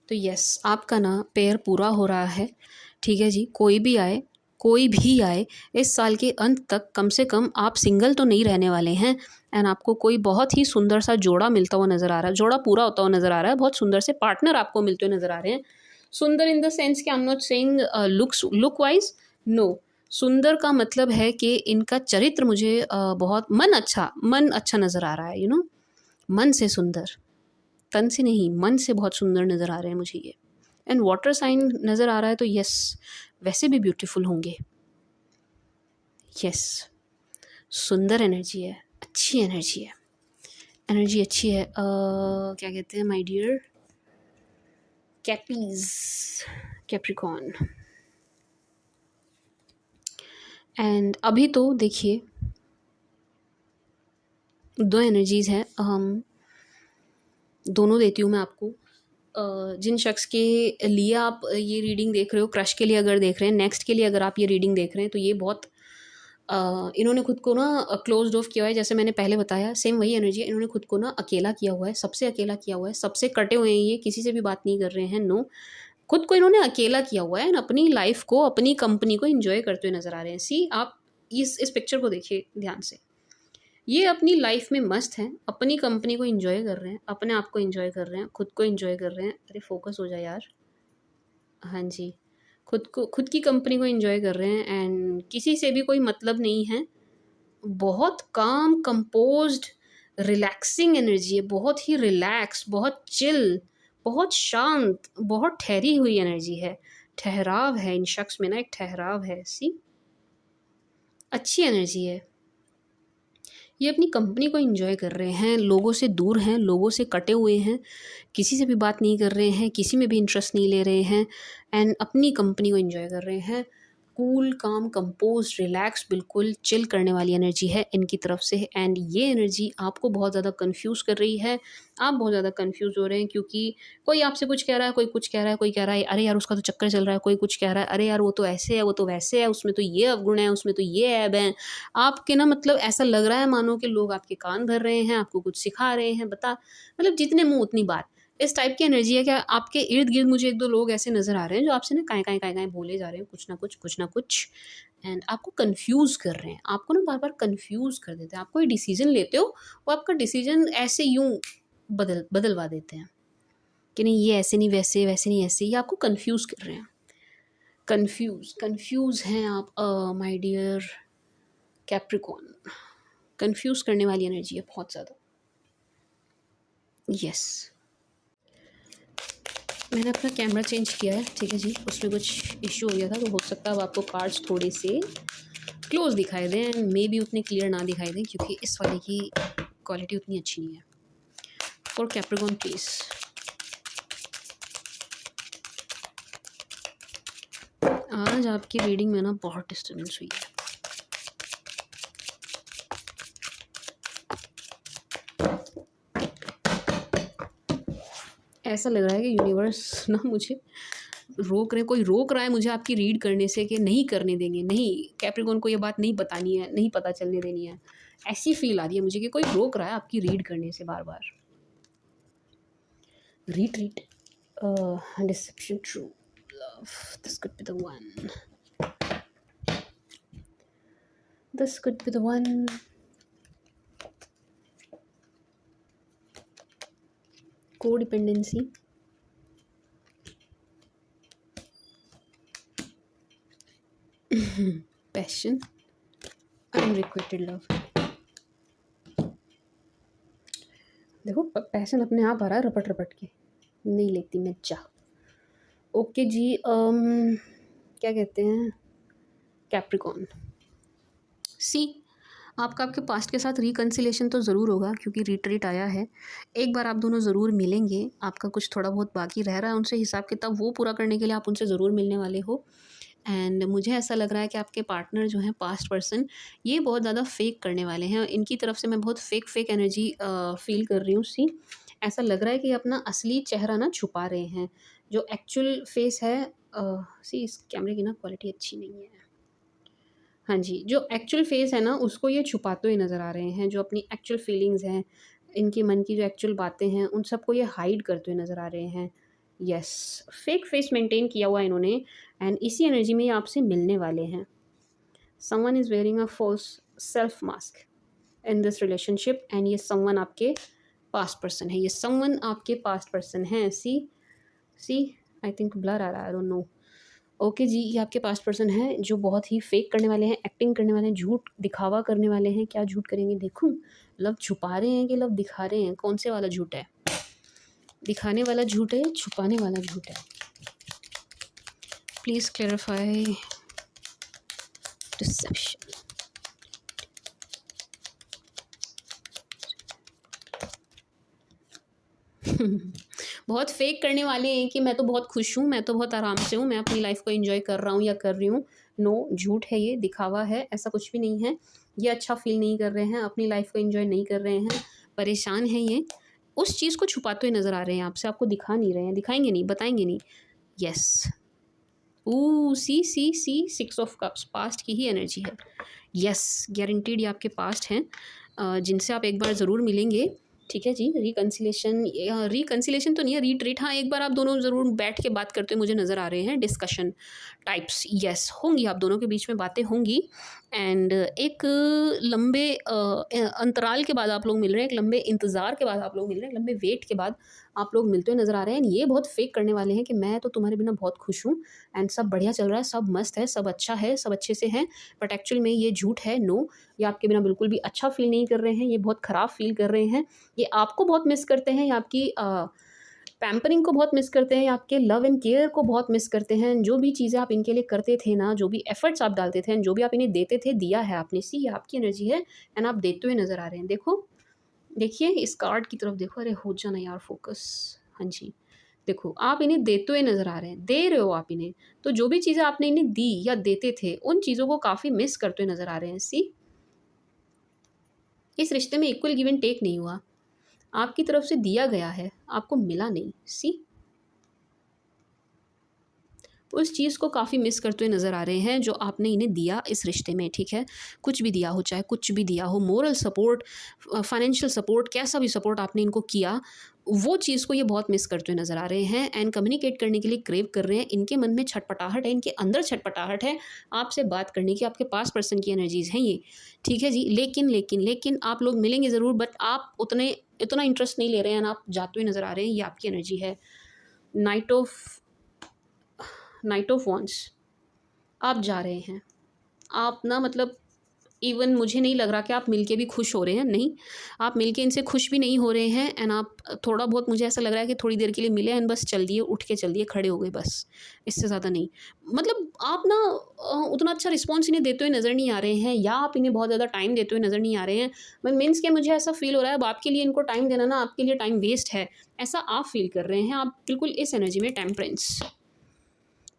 तो यस, आपका ना पेयर पूरा हो रहा है, ठीक है जी। कोई भी आए इस साल के अंत तक, कम से कम आप सिंगल तो नहीं रहने वाले हैं। एंड आपको कोई बहुत ही सुंदर सा जोड़ा मिलता हुआ नज़र आ रहा है, जोड़ा पूरा होता हुआ नज़र आ रहा है, बहुत सुंदर से पार्टनर आपको मिलते हुए नज़र आ रहे हैं। सुंदर इन द सेंस कि I am not saying look wise, no. सुंदर का मतलब है कि इनका चरित्र मुझे बहुत मन अच्छा नज़र आ रहा है, यू नो, मन से सुंदर, तन से नहीं, मन से बहुत सुंदर नज़र आ रहे हैं मुझे ये। एंड वाटर साइन नज़र आ रहा है, तो यस, वैसे भी ब्यूटीफुल होंगे। यस, सुंदर एनर्जी है, अच्छी एनर्जी है, एनर्जी अच्छी है। क्या कहते हैं माय डियर कैपीज, कैप्रिकॉर्न। एंड अभी तो देखिए 2 एनर्जीज़ हैं, हम दोनों देती हूँ मैं आपको। जिन शख्स के लिए आप ये रीडिंग देख रहे हो, क्रश के लिए अगर देख रहे हैं, नेक्स्ट के लिए अगर आप ये रीडिंग देख रहे हैं, तो ये बहुत इन्होंने खुद को ना क्लोज्ड ऑफ किया है। जैसे मैंने पहले बताया, सेम वही एनर्जी है। इन्होंने खुद को ना अकेला किया हुआ है, सबसे अकेला किया हुआ है, सबसे कटे हुए हैं, ये किसी से भी बात नहीं कर रहे हैं, नो। खुद को इन्होंने अकेला किया हुआ है, अपनी लाइफ को, अपनी कंपनी को एंजॉय करते हुए नज़र आ रहे हैं। सी, आप इस पिक्चर को देखिए ध्यान से, ये अपनी लाइफ में मस्त हैं, अपनी कंपनी को एंजॉय कर रहे हैं, अपने आप को एंजॉय कर रहे हैं, खुद को एंजॉय कर रहे हैं। अरे फोकस हो जाए यार, हाँ जी, खुद की कंपनी को एंजॉय कर रहे हैं एंड किसी से भी कोई मतलब नहीं है। बहुत काम, कंपोज्ड, रिलैक्सिंग एनर्जी है, बहुत ही रिलैक्स, बहुत चिल, बहुत शांत, बहुत ठहरी हुई एनर्जी है। ठहराव है इन शख्स में ना, एक ठहराव है। सी, अच्छी एनर्जी है। ये अपनी कंपनी को एंजॉय कर रहे हैं, लोगों से दूर हैं, लोगों से कटे हुए हैं, किसी से भी बात नहीं कर रहे हैं, किसी में भी इंटरेस्ट नहीं ले रहे हैं एंड अपनी कंपनी को एंजॉय कर रहे हैं। कूल काम कंपोज रिलैक्स बिल्कुल चिल करने वाली एनर्जी है इनकी तरफ से। एंड ये एनर्जी आपको बहुत ज़्यादा कंफ्यूज कर रही है। आप बहुत ज़्यादा कंफ्यूज हो रहे हैं क्योंकि कोई आपसे कुछ कह रहा है, कोई कुछ कह रहा है, कोई कह रहा है अरे यार उसका तो चक्कर चल रहा है, कोई कुछ कह रहा है अरे यार वो तो ऐसे है, वो तो वैसे है, उसमें तो ये अवगुण है, उसमें तो ये ऐब है। आपके ना मतलब ऐसा लग रहा है मानो कि लोग आपके कान भर रहे हैं, आपको कुछ सिखा रहे हैं, मतलब जितने मुँह उतनी बात। इस टाइप की एनर्जी है। क्या आपके इर्द-गिर्द मुझे 1-2 लोग ऐसे नज़र आ रहे हैं जो आपसे ना काएँ-काएँ बोले जा रहे हैं, कुछ ना कुछ एंड आपको कन्फ्यूज़ कर रहे हैं। आपको ना बार-बार कन्फ्यूज़ कर देते हैं। आप कोई डिसीज़न लेते हो, वो आपका डिसीज़न ऐसे यूँ बदलवा देते हैं कि नहीं ये ऐसे नहीं वैसे, वैसे नहीं ऐसे, ये आपको कन्फ्यूज़ कर रहे हैं। कन्फ्यूज़ हैं आप माय डियर कैप्रिकॉर्न। कन्फ्यूज़ करने वाली एनर्जी है बहुत ज़्यादा। यस। मैंने अपना कैमरा चेंज किया है, ठीक है जी। उसमें कुछ इश्यू हो गया था, तो हो सकता है अब आपको कार्ड्स थोड़े से क्लोज दिखाई दें एंड मे बी उतने क्लियर ना दिखाई दें क्योंकि इस वाले की क्वालिटी उतनी अच्छी नहीं है। फॉर कैप्रिकॉर्न प्लीज, आज आपकी रीडिंग में ना बहुत डिस्टर्बेंस हुई है। ऐसा लग रहा है कि यूनिवर्स ना मुझे रोक रहे, कोई रोक रहा है मुझे आपकी रीड करने से कि नहीं करने देंगे, नहीं कैप्रिकॉर्न को ये बात नहीं बतानी है, नहीं पता चलने देनी है। ऐसी फील आ रही है मुझे कि कोई रोक रहा है आपकी रीड करने से बार बार। Retreat. Deception, true love. This could be the one. This could be the one. Codependency. Passion. Unrequited love. देखो पैशन अपने आप आ रहा है रपट रपट के, नहीं लेती मैं चाह। ओके जी, क्या कहते हैं कैप्रिकॉर्न। सी आपका आपके पास्ट के साथ रिकन्सिलेशन तो ज़रूर होगा क्योंकि रिट्रीट आया है। एक बार आप दोनों ज़रूर मिलेंगे। आपका कुछ थोड़ा बहुत बाकी रह रहा है उनसे हिसाब किताब, वो पूरा करने के लिए आप उनसे ज़रूर मिलने वाले हो। एंड मुझे ऐसा लग रहा है कि आपके पार्टनर जो हैं पास्ट पर्सन, ये बहुत ज़्यादा फेक करने वाले हैं। इनकी तरफ से मैं बहुत फेक एनर्जी फील कर रही हूँ। सी ऐसा लग रहा है कि अपना असली चेहरा ना छुपा रहे हैं। जो एक्चुअल फेस है सी इस कैमरे की ना क्वालिटी अच्छी नहीं है। हाँ जी, जो एक्चुअल फेस है ना उसको ये छुपाते हुए नज़र आ रहे हैं। जो अपनी एक्चुअल फीलिंग्स हैं, इनके मन की जो एक्चुअल बातें हैं, उन सबको ये हाइड करते हुए नज़र आ रहे हैं। यस, फेक फेस मेंटेन किया हुआ है इन्होंने एंड इसी एनर्जी में ये आपसे मिलने वाले हैं। Someone is wearing a false self mask in this relationship and ये समवन आपके पास्ट पर्सन है। ये समवन आपके पास्ट पर्सन है। सी आई थिंक ब्लर आ रहा है, आई डोंट नो। ओके जी, ये आपके पास्ट पर्सन हैं जो बहुत ही फेक करने वाले हैं, एक्टिंग करने वाले हैं, झूठ दिखावा करने वाले हैं। क्या झूठ करेंगे देखूं? लव छुपा रहे हैं कि लव दिखा रहे हैं? कौन से वाला झूठ है? दिखाने वाला झूठ है, छुपाने वाला झूठ है? Please clarify deception. बहुत फेक करने वाले हैं कि मैं तो बहुत खुश हूँ, मैं तो बहुत आराम से हूँ, मैं अपनी लाइफ को एंजॉय कर रहा हूँ या कर रही हूँ। नो, झूठ है ये, दिखावा है, ऐसा कुछ भी नहीं है। ये अच्छा फील नहीं कर रहे हैं, अपनी लाइफ को एंजॉय नहीं कर रहे हैं, परेशान हैं ये। उस चीज़ को छुपाते हुए नज़र आ रहे हैं आपसे, आपको दिखा नहीं रहे हैं, दिखाएंगे नहीं, बताएंगे नहीं। Yes, see 6 of cups past की ही एनर्जी है। यस, गारंटीड ये आपके पास्ट हैं जिनसे आप एक बार ज़रूर मिलेंगे। ठीक है जी, रिकन्सिलेशन तो नहीं है, रीट्रीट। हाँ, एक बार आप दोनों ज़रूर बैठ के बात करते हुए मुझे नज़र आ रहे हैं। डिस्कशन टाइप्स यस होंगी, आप दोनों के बीच में बातें होंगी एंड एक लंबे अंतराल के बाद आप लोग मिल रहे हैं, एक लंबे इंतज़ार के बाद आप लोग मिल रहे हैं, लंबे वेट के बाद आप लोग मिलते हुए नज़र आ रहे हैं। ये बहुत फेक करने वाले हैं कि मैं तो तुम्हारे बिना बहुत खुश हूँ एंड सब बढ़िया चल रहा है, सब मस्त है, सब अच्छा है, सब अच्छे से हैं। बट एक्चुअल में ये झूठ है। नो, ये आपके बिना बिल्कुल भी अच्छा फील नहीं कर रहे हैं, ये बहुत ख़राब फील कर रहे हैं। ये आपको बहुत मिस करते हैं, ये आपकी पैम्परिंग को बहुत मिस करते हैं, आपके लव एंड केयर को बहुत मिस करते हैं। जो भी चीज़ें आप इनके लिए करते थे ना, जो भी एफर्ट्स आप डालते थे, जो भी आप इन्हें देते थे, दिया है आपने। सी ये आपकी एनर्जी है एंड आप देते हुए नज़र आ रहे हैं। देखो, देखिए इस कार्ड की तरफ देखो। अरे हो जाना यार फोकस। हाँ जी, देखो आप इन्हें देते हुए नज़र आ रहे हैं, दे रहे हो आप इन्हें, तो जो भी चीज़ें आपने इन्हें दी या देते थे, उन चीज़ों को काफ़ी मिस करते हुए नज़र आ रहे हैं। सी, इस रिश्ते में इक्वल गिव एंड टेक नहीं हुआ। आपकी तरफ से दिया गया है, आपको मिला नहीं। सी, उस चीज़ को काफ़ी मिस करते हुए नज़र आ रहे हैं जो आपने इन्हें दिया इस रिश्ते में, ठीक है? कुछ भी दिया हो, चाहे कुछ भी दिया हो, मोरल सपोर्ट, फाइनेंशियल सपोर्ट, कैसा भी सपोर्ट आपने इनको किया, वो चीज़ को ये बहुत मिस करते हुए नज़र आ रहे हैं एंड कम्युनिकेट करने के लिए क्रेव कर रहे हैं। इनके मन में छटपटाहट है, इनके अंदर छटपटाहट है आपसे बात करने की, आपके पास पर्सन की एनर्जीज़ हैं ये, ठीक है जी। लेकिन आप लोग मिलेंगे ज़रूर, बट आप इतना इंटरेस्ट नहीं ले रहे हैं एंड आप जाते हुए नज़र आ रहे हैं, ये आपकी एनर्जी है। नाइट ऑफ वॉन्ड्स, आप जा रहे हैं। आप ना मतलब इवन मुझे नहीं लग रहा कि आप मिलके भी खुश हो रहे हैं, नहीं, आप मिलके इनसे खुश भी नहीं हो रहे हैं एंड आप थोड़ा बहुत, मुझे ऐसा लग रहा है कि थोड़ी देर के लिए मिले एंड बस चल दिए, उठ के चल दिए, खड़े हो गए बस, इससे ज़्यादा नहीं। मतलब आप ना उतना अच्छा रिस्पॉन्स इन्हें देते हुए नज़र नहीं आ रहे हैं, या आप इन्हें बहुत ज़्यादा टाइम देते हुए नज़र नहीं आ रहे हैं। मीन्स कि मुझे ऐसा फ़ील हो रहा है अब आपके लिए इनको टाइम देना ना आपके लिए टाइम वेस्ट है, ऐसा आप फ़ील कर रहे हैं। आप बिल्कुल इस एनर्जी में, टेम्परेंस,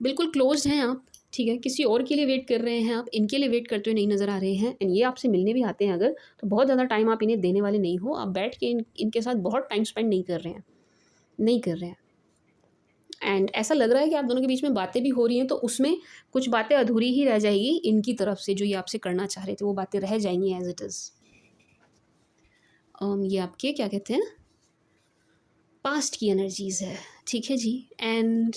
बिल्कुल क्लोज़्ड हैं आप, ठीक है? किसी और के लिए वेट कर रहे हैं आप, इनके लिए वेट करते हुए नहीं नज़र आ रहे हैं एंड ये आपसे मिलने भी आते हैं अगर, तो बहुत ज़्यादा टाइम आप इन्हें देने वाले नहीं हो। आप बैठ के इनके साथ बहुत टाइम स्पेंड नहीं कर रहे हैं, नहीं कर रहे हैं। एंड ऐसा लग रहा है कि आप दोनों के बीच में बातें भी हो रही हैं, तो उसमें कुछ बातें अधूरी ही रह जाएगी इनकी तरफ से, जो ये आपसे करना चाह रहे थे, वो बातें रह जाएँगी एज़ इट इज़। ये आपके क्या कहते हैं, पास्ट की एनर्जीज़ है, ठीक है जी। And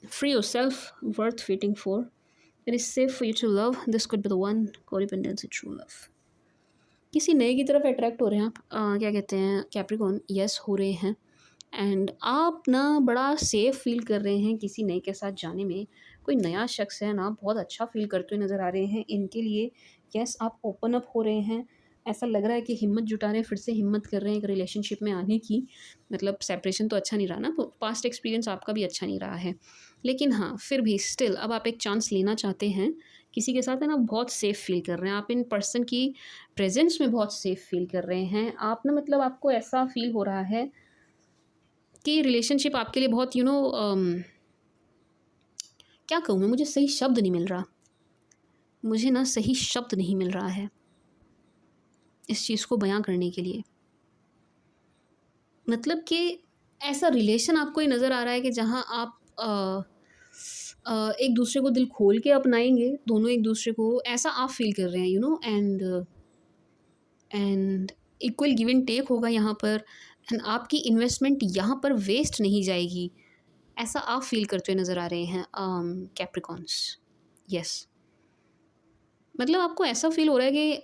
free yourself, worth waiting for. It is safe for you to love. This could be the one. Codependency, true love. किसी नए की तरफ अट्रैक्ट हो रहे हैं आप, क्या कहते हैं कैप्रिकॉन, यस हो रहे हैं एंड आप ना बड़ा सेफ फील कर रहे हैं किसी नए के साथ जाने में। कोई नया शख्स है ना, बहुत अच्छा फील करते हुए नज़र आ रहे हैं इनके लिए। यस, आप ओपन अप हो रहे हैं, ऐसा लग रहा है कि हिम्मत जुटा रहे हैं, फिर से हिम्मत कर रहे हैं एक रिलेशनशिप में आने की। मतलब सेपरेशन तो अच्छा नहीं रहा ना, पास्ट एक्सपीरियंस आपका भी अच्छा नहीं रहा है, लेकिन हाँ फिर भी स्टिल अब आप एक चांस लेना चाहते हैं किसी के साथ, है ना। बहुत सेफ़ फील कर रहे हैं आप इन पर्सन की प्रेजेंस में, बहुत सेफ़ फील कर रहे हैं आप ना। मतलब आपको ऐसा फील हो रहा है कि रिलेशनशिप आपके लिए बहुत क्या कहूँ मैं, मुझे सही शब्द नहीं मिल रहा, मुझे ना सही शब्द नहीं मिल रहा है इस चीज़ को बयां करने के लिए। मतलब कि ऐसा रिलेशन आपको ये नज़र आ रहा है कि जहाँ आप एक दूसरे को दिल खोल के अपनाएंगे, दोनों एक दूसरे को, ऐसा आप फील कर रहे हैं, and equal give and take होगा यहाँ पर एंड आपकी इन्वेस्टमेंट यहाँ पर वेस्ट नहीं जाएगी, ऐसा आप फील करते हुए नज़र आ रहे हैं कैप्रिकॉन्स। यस, मतलब आपको ऐसा फील हो रहा है कि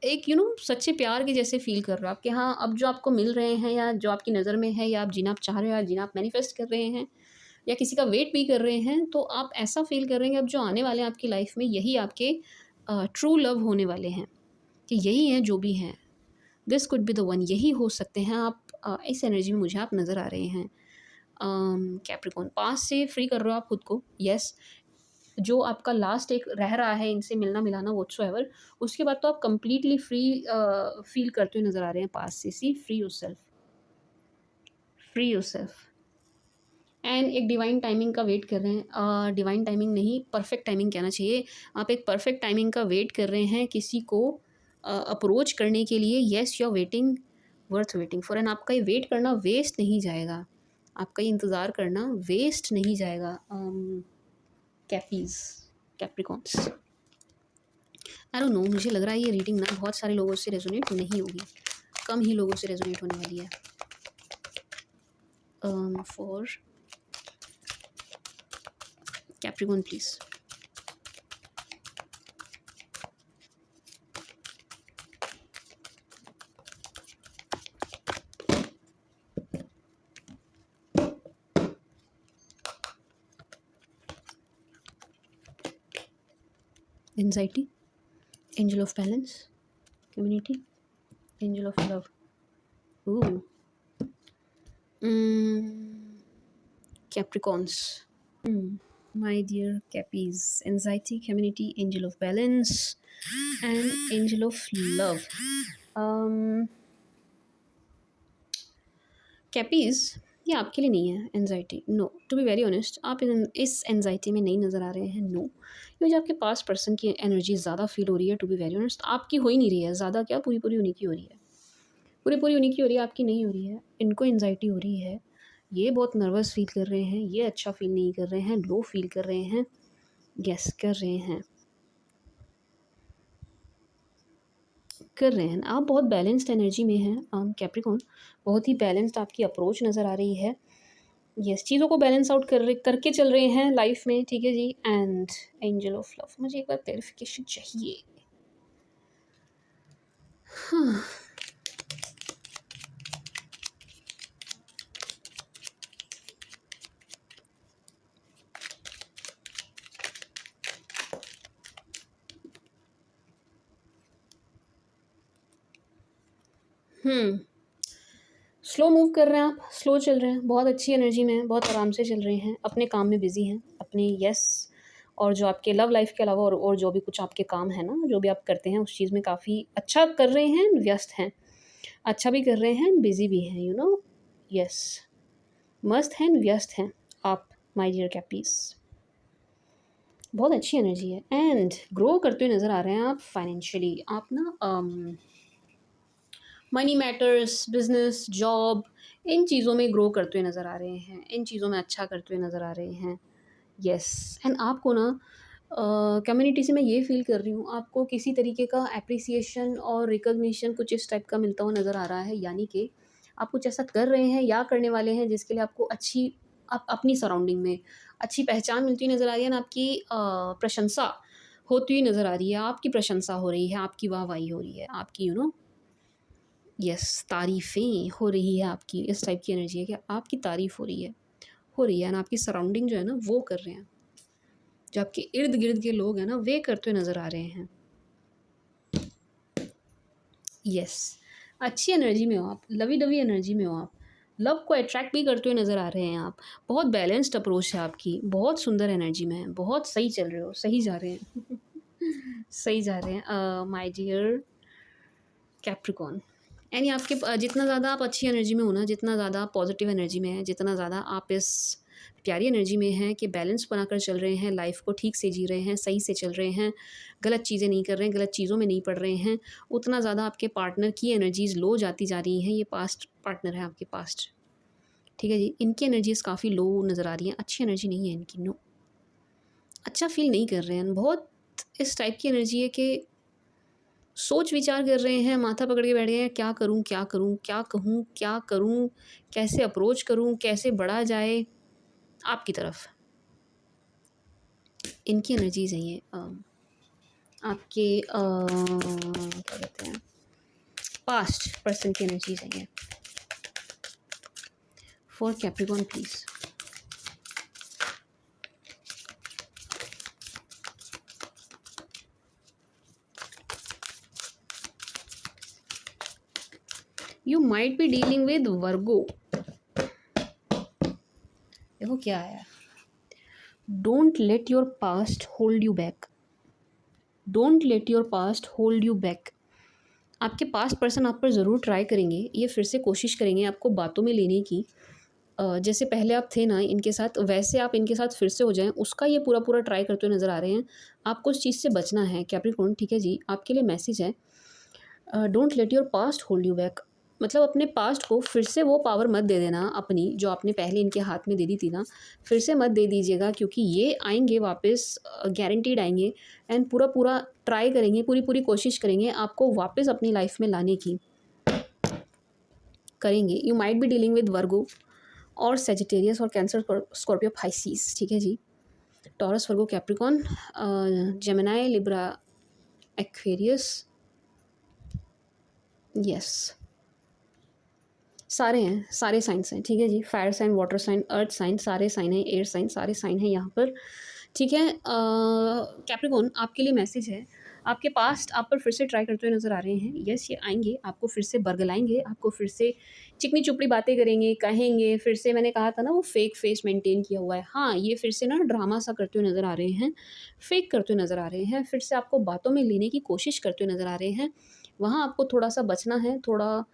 एक सच्चे प्यार के जैसे फील कर रहे हो आप कि हाँ, अब जो आपको मिल रहे हैं या जो आपकी नज़र में है, या आप जिन्हें आप चाह रहे हो या जिन्हें आप मैनिफेस्ट कर रहे हैं या किसी का वेट भी कर रहे हैं, तो आप ऐसा फील कर रहे हैं कि अब जो आने वाले हैं आपकी लाइफ में, यही आपके ट्रू लव होने वाले हैं, कि यही हैं जो भी हैं, this could be the one, यही हो सकते हैं आप। इस एनर्जी में मुझे आप नज़र आ रहे हैं कैप्रिकॉन। पास से फ्री कर रहे हो आप खुद को, यस। जो आपका लास्ट एक रह रहा है इनसे मिलना मिलाना व्हाटसोएवर, उसके बाद तो आप कंप्लीटली फ्री फील करते हुए नज़र आ रहे हैं पास से। See, free yourself, free yourself and एक डिवाइन टाइमिंग का वेट कर रहे हैं। डिवाइन टाइमिंग नहीं, परफेक्ट टाइमिंग कहना चाहिए। आप एक परफेक्ट टाइमिंग का वेट कर रहे हैं किसी को अप्रोच करने के लिए। Yes, you are waiting, worth waiting for, and आपका ये वेट करना वेस्ट नहीं जाएगा, आपका ये इंतज़ार करना वेस्ट नहीं जाएगा। कैपीज़, कैप्रिकॉन्स, आई डोंट नो, मुझे लग रहा है ये रीडिंग ना बहुत सारे लोगों से रेजोनेट नहीं होगी, कम ही लोगों से रेजोनेट होने वाली है। For Capricorn, please. Anxiety, angel of balance, community, angel of love. Ooh. Capricorns. My dear Cappies, anxiety, community, angel of balance, and angel of love. Cappies, ये आपके लिए नहीं है anxiety, no, to be very honest आप इस anxiety में नहीं नज़र आ रहे हैं, नो। मुझे आपके पास पर्सन की एनर्जी ज़्यादा फील हो रही है, टू बी वेरी ऑनेस्ट आपकी हो ही नहीं रही है, ज़्यादा क्या पूरी पूरी उन्हीं की हो रही है, पूरी पूरी उन्हीं की हो रही है, आपकी नहीं हो रही है। इनको एंजाइटी हो रही है, ये बहुत नर्वस फील कर रहे हैं, ये अच्छा फील नहीं कर रहे हैं, लो फील कर रहे हैं, गेस कर रहे हैं, कर रहे हैं। आप बहुत बैलेंस्ड एनर्जी में हैं कैप्रिकॉन, बहुत ही बैलेंस्ड आपकी अप्रोच नज़र आ रही है। यस, चीज़ों को बैलेंस आउट करके चल रहे हैं लाइफ में, ठीक है जी। एंड एंजल ऑफ लव, मुझे एक बार क्लेरिफिकेशन चाहिए। हाँ। स्लो मूव कर रहे हैं आप, स्लो चल रहे हैं, बहुत अच्छी एनर्जी में हैं, बहुत आराम से चल रहे हैं, अपने काम में बिज़ी हैं, अपने यस और जो आपके लव लाइफ के अलावा और जो भी कुछ आपके काम है ना, जो भी आप करते हैं उस चीज़ में काफ़ी अच्छा कर रहे हैं, व्यस्त हैं, अच्छा भी कर रहे हैं, बिज़ी भी हैं, यू नो। यस, मस्त हैं, व्यस्त हैं आप, माय डियर कैपीज़। बहुत अच्छी एनर्जी है एंड ग्रो करते हुए नज़र आ रहे हैं आप फाइनेंशियली। आप ना मनी मैटर्स, बिज़नेस, जॉब, इन चीज़ों में ग्रो करते हुए नज़र आ रहे हैं, इन चीज़ों में अच्छा करते हुए नज़र आ रहे हैं। येस, एंड आपको ना कम्युनिटी से मैं ये फ़ील कर रही हूँ, आपको किसी तरीके का एप्रिसिएशन और रिकॉग्निशन कुछ इस टाइप का मिलता हुआ नज़र आ रहा है, यानी कि आप कुछ ऐसा कर रहे हैं या करने वाले हैं जिसके लिए आपको अच्छी, आप अपनी सराउंडिंग में अच्छी पहचान मिलती हुई नज़र आ रही है ना, आपकी प्रशंसा होती हुई नज़र आ रही है, आपकी प्रशंसा हो रही है, आपकी वाहवाही हो रही है, आपकी यू नो यस, तारीफ़ें हो रही है आपकी, इस टाइप की एनर्जी है कि आपकी तारीफ़ हो रही है एंड आपकी सराउंडिंग जो है ना वो कर रहे हैं, जो आपके इर्द गिर्द के लोग हैं ना वे करते हुए नज़र आ रहे हैं। यस, अच्छी एनर्जी में हो आप, लवी डवी एनर्जी में हो आप, लव को अट्रैक्ट भी करते हुए नज़र आ रहे हैं आप, बहुत बैलेंस्ड अप्रोच है आपकी, बहुत सुंदर एनर्जी में है, बहुत सही चल रहे हो, सही जा रहे हैं सही जा रहे हैं माय डियर कैप्रिकॉन। यानी आपके जितना ज़्यादा आप अच्छी एनर्जी में हो ना, जितना ज़्यादा आप पॉजिटिव एनर्जी में हैं, जितना ज़्यादा आप इस प्यारी एनर्जी में हैं कि बैलेंस बनाकर चल रहे हैं, लाइफ को ठीक से जी रहे हैं, सही से चल रहे हैं, गलत चीज़ें नहीं कर रहे हैं, गलत चीज़ों में नहीं पड़ रहे हैं, उतना ज़्यादा आपके पार्टनर की एनर्जीज़ लो जाती जा रही हैं। ये पास्ट पार्टनर है आपके, पास्ट, ठीक है जी। इनकी एनर्जीज़ काफ़ी लो नज़र आ रही हैं, अच्छी एनर्जी नहीं है इनकी, नो, अच्छा फील नहीं कर रहे हैं, बहुत इस टाइप की एनर्जी है कि सोच विचार कर रहे हैं, माथा पकड़ के बैठ गए हैं, क्या करूँ, क्या करूँ, क्या कहूँ, क्या करूँ, कैसे अप्रोच करूँ, कैसे बढ़ा जाए आपकी तरफ। इनकी एनर्जीज़ हैं ये आपके क्या कहते हैं, पास्ट पर्सन की एनर्जीज़ हैं ये। For Capricorn please. You might be dealing with Virgo. देखो क्या है, don't let your past hold you back, don't let your past hold you back. आपके पास्ट पर्सन आप पर ज़रूर ट्राई करेंगे, ये फिर से कोशिश करेंगे आपको बातों में लेने की, जैसे पहले आप थे ना इनके साथ, वैसे आप इनके साथ फिर से हो जाएं, उसका ये पूरा पूरा ट्राई करते हुए नज़र आ रहे हैं। आपको उस चीज़ से बचना है कैप्रिकॉर्न, ठीक है जी। आपके लिए मैसेज है, don't let your past hold you back, मतलब अपने पास्ट को फिर से वो पावर मत दे देना अपनी, जो आपने पहले इनके हाथ में दे दी थी ना, फिर से मत दे दीजिएगा, क्योंकि ये आएंगे वापस, गारंटीड आएंगे एंड पूरा पूरा ट्राई करेंगे, पूरी पूरी कोशिश करेंगे आपको वापस अपनी लाइफ में लाने की, करेंगे। You might be dealing with Virgo और सेजिटेरियस और कैंसर, स्कॉर्पियो, पाइसिस, ठीक है जी। Taurus, Virgo, Capricorn, Gemini, Libra, Aquarius, yes, सारे हैं, सारे साइंस हैं, ठीक है जी। Fire sign, water sign, earth sign, सारे साइन हैं, एयर साइन, सारे साइन हैं यहाँ पर, ठीक है। कैप्रिकॉन आपके लिए मैसेज है, आपके पास्ट आप पर फिर से ट्राई करते हुए नज़र आ रहे हैं। यस, ये आएंगे, आपको फिर से बरगलाएंगे, आपको फिर से चिकनी चुपड़ी बातें करेंगे, कहेंगे फिर से, मैंने कहा था ना वो फेक फेस मेंटेन किया हुआ है, हाँ ये फिर से ना ड्रामा सा करते हुए नज़र आ रहे हैं, फेक करते हुए नज़र आ रहे हैं, फिर से आपको बातों में लेने की कोशिश करते हुए नज़र आ रहे हैं। वहाँ आपको थोड़ा सा बचना है, थोड़ा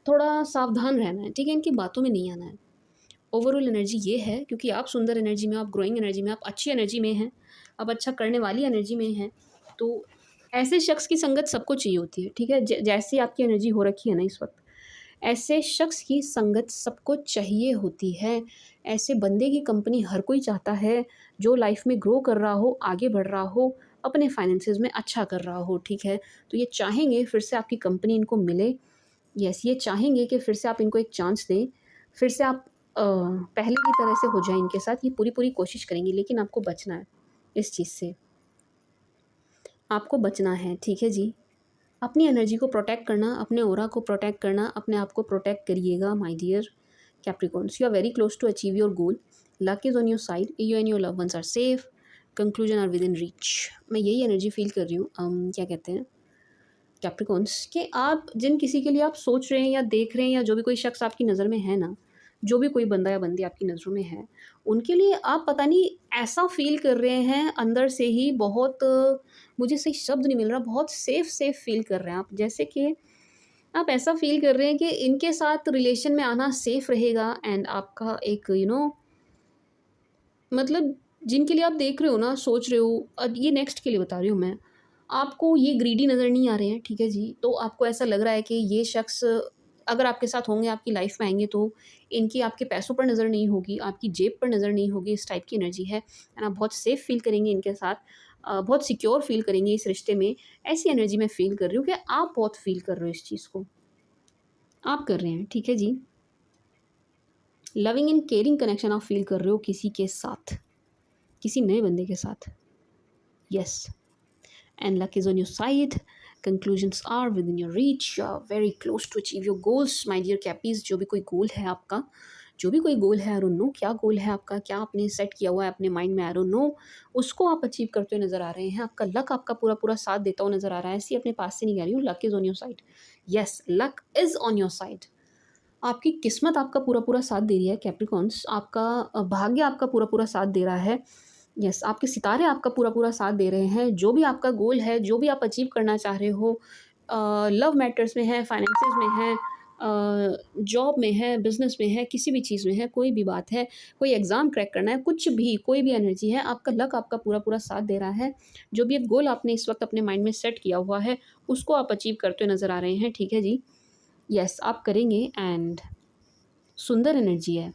थोड़ा सावधान रहना है, ठीक है? इनकी बातों में नहीं आना है। ओवरऑल एनर्जी ये है, क्योंकि आप सुंदर एनर्जी में, आप ग्रोइंग एनर्जी में, आप अच्छी एनर्जी में हैं, आप अच्छा करने वाली एनर्जी में हैं, तो ऐसे शख्स की संगत सबको चाहिए होती है, ठीक है? जैसी आपकी एनर्जी हो रखी है ना इस वक़्त, ऐसे शख्स की संगत सबको चाहिए होती है। ऐसे बंदे की कंपनी हर कोई चाहता है, जो लाइफ़ में ग्रो कर रहा हो, आगे बढ़ रहा हो, अपने फाइनेंसेस में अच्छा कर रहा हो, ठीक है? तो ये चाहेंगे फिर से आपकी कंपनी इनको मिले। यस, ये चाहेंगे कि फिर से आप इनको एक चांस दें, फिर से आप पहले की तरह से हो जाएँ इनके साथ, ये पूरी-पूरी कोशिश करेंगे, लेकिन आपको बचना है इस चीज़ से। आपको बचना है, ठीक है जी? अपनी एनर्जी को प्रोटेक्ट करना, अपने ऑरा को प्रोटेक्ट करना, अपने आप को प्रोटेक्ट करिएगा my dear Capricorns. You are very close to achieve your goal. Luck is on your side, you and your loved ones are safe, conclusion are within reach. मैं यही energy feel कर रही हूँ क्या कहते हैं Capricorns, कि आप जिन किसी के लिए आप सोच रहे हैं या देख रहे हैं, या जो भी कोई शख्स आपकी नज़र में है ना, जो भी कोई बंदा या बंदी आपकी नज़रों में है, उनके लिए आप पता नहीं ऐसा फ़ील कर रहे हैं अंदर से ही, बहुत मुझे सही शब्द नहीं मिल रहा, बहुत सेफ़ सेफ़ फ़ील कर रहे हैं आप। जैसे कि आप ऐसा फ़ील कर रहे हैं कि इनके साथ रिलेशन में आना सेफ़ रहेगा, एंड आपका एक मतलब जिनके लिए आप देख रहे हो ना, सोच रहे हो, ये नेक्स्ट के लिए बता रही हूँ मैं। आपको ये ग्रीडी नज़र नहीं आ रहे हैं, ठीक है जी? तो आपको ऐसा लग रहा है कि ये शख्स अगर आपके साथ होंगे, आपकी लाइफ़ में आएँगे, तो इनकी आपके पैसों पर नज़र नहीं होगी, आपकी जेब पर नज़र नहीं होगी, इस टाइप की एनर्जी है। एंड आप बहुत सेफ़ फ़ील करेंगे इनके साथ, बहुत सिक्योर फ़ील करेंगे इस रिश्ते में। ऐसी एनर्जी मैं फ़ील कर रही हूँ कि आप बहुत फ़ील कर रहे हो इस चीज़ को। आप कर रहे हैं, ठीक है जी? लविंग एंड केयरिंग कनेक्शन आप फ़ील कर रहे हो किसी के साथ, किसी नए बंदे के साथ। Yes. And luck is on your side. Conclusions are within your reach. You are very close to achieve your goals, my dear Cappies. जो भी कोई गोल है आपका, जो भी कोई गोल है, आई डोंट नो क्या गोल है आपका, क्या आपने सेट किया हुआ है अपने माइंड में, आई डोंट नो, उसको आप अचीव करते हुए नज़र आ रहे हैं। आपका लक आपका पूरा पूरा साथ देता हुआ नज़र आ रहा है। ऐसी अपने पास से नहीं कह रही हूँ, luck is on your side. Yes, luck is on your side. आपकी किस्मत आपका पूरा पूरा साथ दे रही है कैप्रिकॉर्न्स, आपका भाग्य आपका पूरा पूरा साथ दे रहा है। यस, आपके सितारे आपका पूरा पूरा साथ दे रहे हैं। जो भी आपका गोल है, जो भी आप अचीव करना चाह रहे हो, लव मैटर्स में है, फाइनेंसेस में है, जॉब में है, बिजनेस में है, किसी भी चीज़ में है, कोई भी बात है, कोई एग्ज़ाम क्रैक करना है, कुछ भी, कोई भी एनर्जी है, आपका लक आपका पूरा पूरा साथ दे रहा है। जो भी एक गोल आपने इस वक्त अपने माइंड में सेट किया हुआ है, उसको आप अचीव करते हुए नज़र आ रहे हैं, ठीक है जी? यस, आप करेंगे। एंड सुंदर एनर्जी है,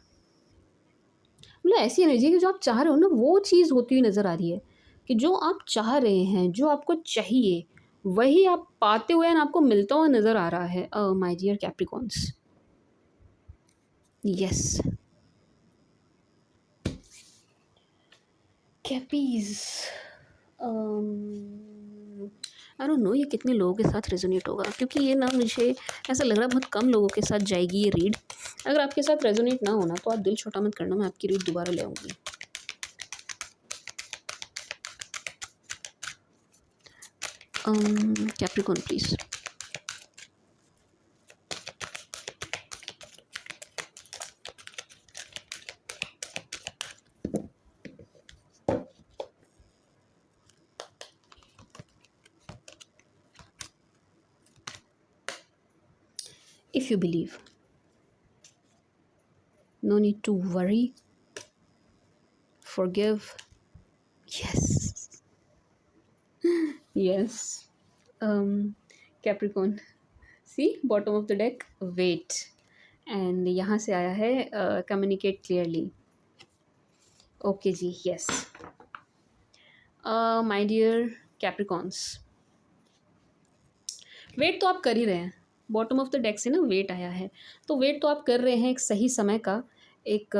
मतलब ऐसी एनर्जी है कि जो आप चाह रहे हो ना, वो चीज़ होती हुई नज़र आ रही है, कि जो आप चाह रहे हैं, जो आपको चाहिए, वही आप पाते हुए एंड आपको मिलता हुआ नज़र आ रहा है, my dear Capricorns. Yes cappies, I don't know ये कितने लोगों के साथ रेजोनेट होगा, क्योंकि ये ना मुझे ऐसा लग रहा है बहुत कम लोगों के साथ जाएगी ये रीड। अगर आपके साथ रेजोनेट ना होना तो आप दिल छोटा मत करना, मैं आपकी रीड दोबारा ले आऊँगी। Capricorn please. If you believe, no need to worry, forgive. Yes. Yes. Capricorn, see bottom of the deck, wait, and यहाँ से आया है communicate clearly. Okay जी, yes. My dear Capricorns, wait तो आप कर ही रहे हैं, बॉटम ऑफ द डेक से ना वेट आया है, तो वेट तो आप कर रहे हैं एक सही समय का, एक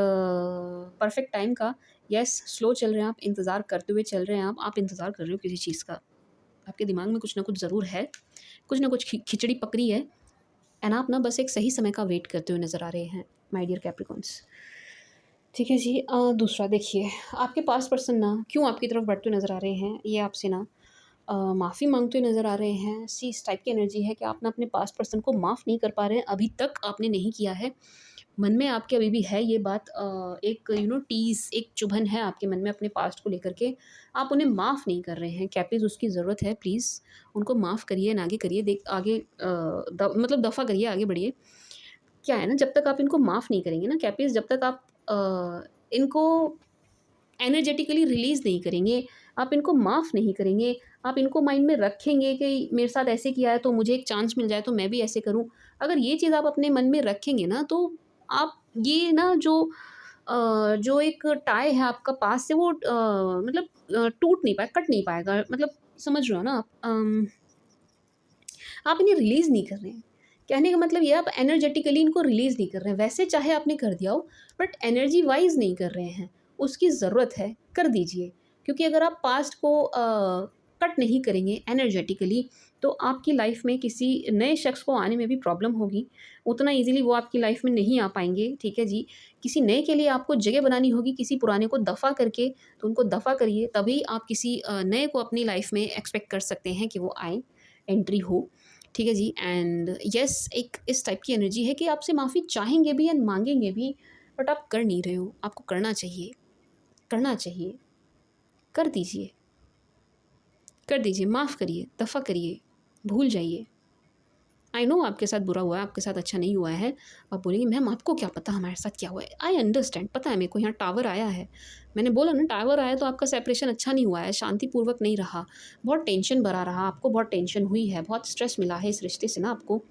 परफेक्ट टाइम का। यस, स्लो चल रहे हैं आप, इंतज़ार करते हुए चल रहे हैं आप इंतज़ार कर रहे हो किसी चीज़ का, आपके दिमाग में कुछ ना कुछ ज़रूर है, कुछ ना कुछ खिचड़ी पकड़ी है, एंड आप ना बस एक सही समय का वेट करते हुए नज़र आ रहे हैं, माय डियर कैप्रिकॉर्न्स। ठीक है जी। दूसरा देखिए, आपके पास पर्सन ना क्यों आपकी तरफ बढ़ते हुए नज़र आ रहे हैं, ये आपसे ना माफ़ी मांगते हुए नज़र आ रहे हैं। सी इस टाइप की एनर्जी है कि आप ना अपने पास्ट पर्सन को माफ़ नहीं कर पा रहे हैं, अभी तक आपने नहीं किया है। मन में आपके अभी भी है ये बात, एक टीज़, एक चुभन है आपके मन में अपने पास्ट को लेकर के, आप उन्हें माफ़ नहीं कर रहे हैं। कैपीज़, उसकी ज़रूरत है, प्लीज़ उनको माफ़ करिए, आगे करिए, मतलब दफ़ा करिए, आगे बढ़िए। क्या है ना, जब तक आप इनको माफ़ नहीं करेंगे ना कैपिस, जब तक आप इनको एनर्जेटिकली रिलीज़ नहीं करेंगे, आप इनको माफ़ नहीं करेंगे, आप इनको माइंड में रखेंगे कि मेरे साथ ऐसे किया है तो मुझे एक चांस मिल जाए तो मैं भी ऐसे करूँ। अगर ये चीज़ आप अपने मन में रखेंगे ना, तो आप ये ना जो एक टाई है आपका पास से, वो मतलब टूट नहीं पाए, कट नहीं पाएगा, मतलब समझ रहे हो ना आप? आप इन्हें रिलीज़ नहीं कर रहे हैं। कहने का मतलब ये, आप एनर्जेटिकली इनको रिलीज़ नहीं कर रहे हैं। वैसे चाहे आपने कर दिया हो, बट एनर्जी वाइज़ नहीं कर रहे हैं। उसकी ज़रूरत है, कर दीजिए। क्योंकि अगर आप पास्ट को कट नहीं करेंगे एनर्जेटिकली, तो आपकी लाइफ़ में किसी नए शख्स को आने में भी प्रॉब्लम होगी। उतना ईज़िली वो आपकी लाइफ़ में नहीं आ पाएँगे, ठीक है जी। किसी नए के लिए आपको जगह बनानी होगी, किसी पुराने को दफ़ा करके, तो उनको दफ़ा करिए, तभी आप किसी नए को अपनी लाइफ़ में एक्सपेक्ट कर सकते हैं कि वो आए, एंट्री हो। ठीक है जी। एंड यस, एक इस टाइप की एनर्जी है कि आपसे माफ़ी चाहेंगे भी एंड मांगेंगे भी, बट आप कर नहीं रहे हो। आपको करना चाहिए, करना चाहिए। कर दीजिए, कर दीजिए, माफ़ करिए, दफ़ा करिए, भूल जाइए। आई नो आपके साथ बुरा हुआ है, आपके साथ अच्छा नहीं हुआ है। आप बोलेंगे मैम आपको क्या पता हमारे साथ क्या हुआ है। आई अंडरस्टैंड, पता है मेरे को, यहाँ टावर आया है। मैंने बोला ना, टावर आया तो आपका सेपरेशन अच्छा नहीं हुआ है, शांतिपूर्वक नहीं रहा, बहुत टेंशन भरा रहा, आपको बहुत टेंशन हुई है, बहुत स्ट्रेस मिला है इस रिश्ते से ना आपको।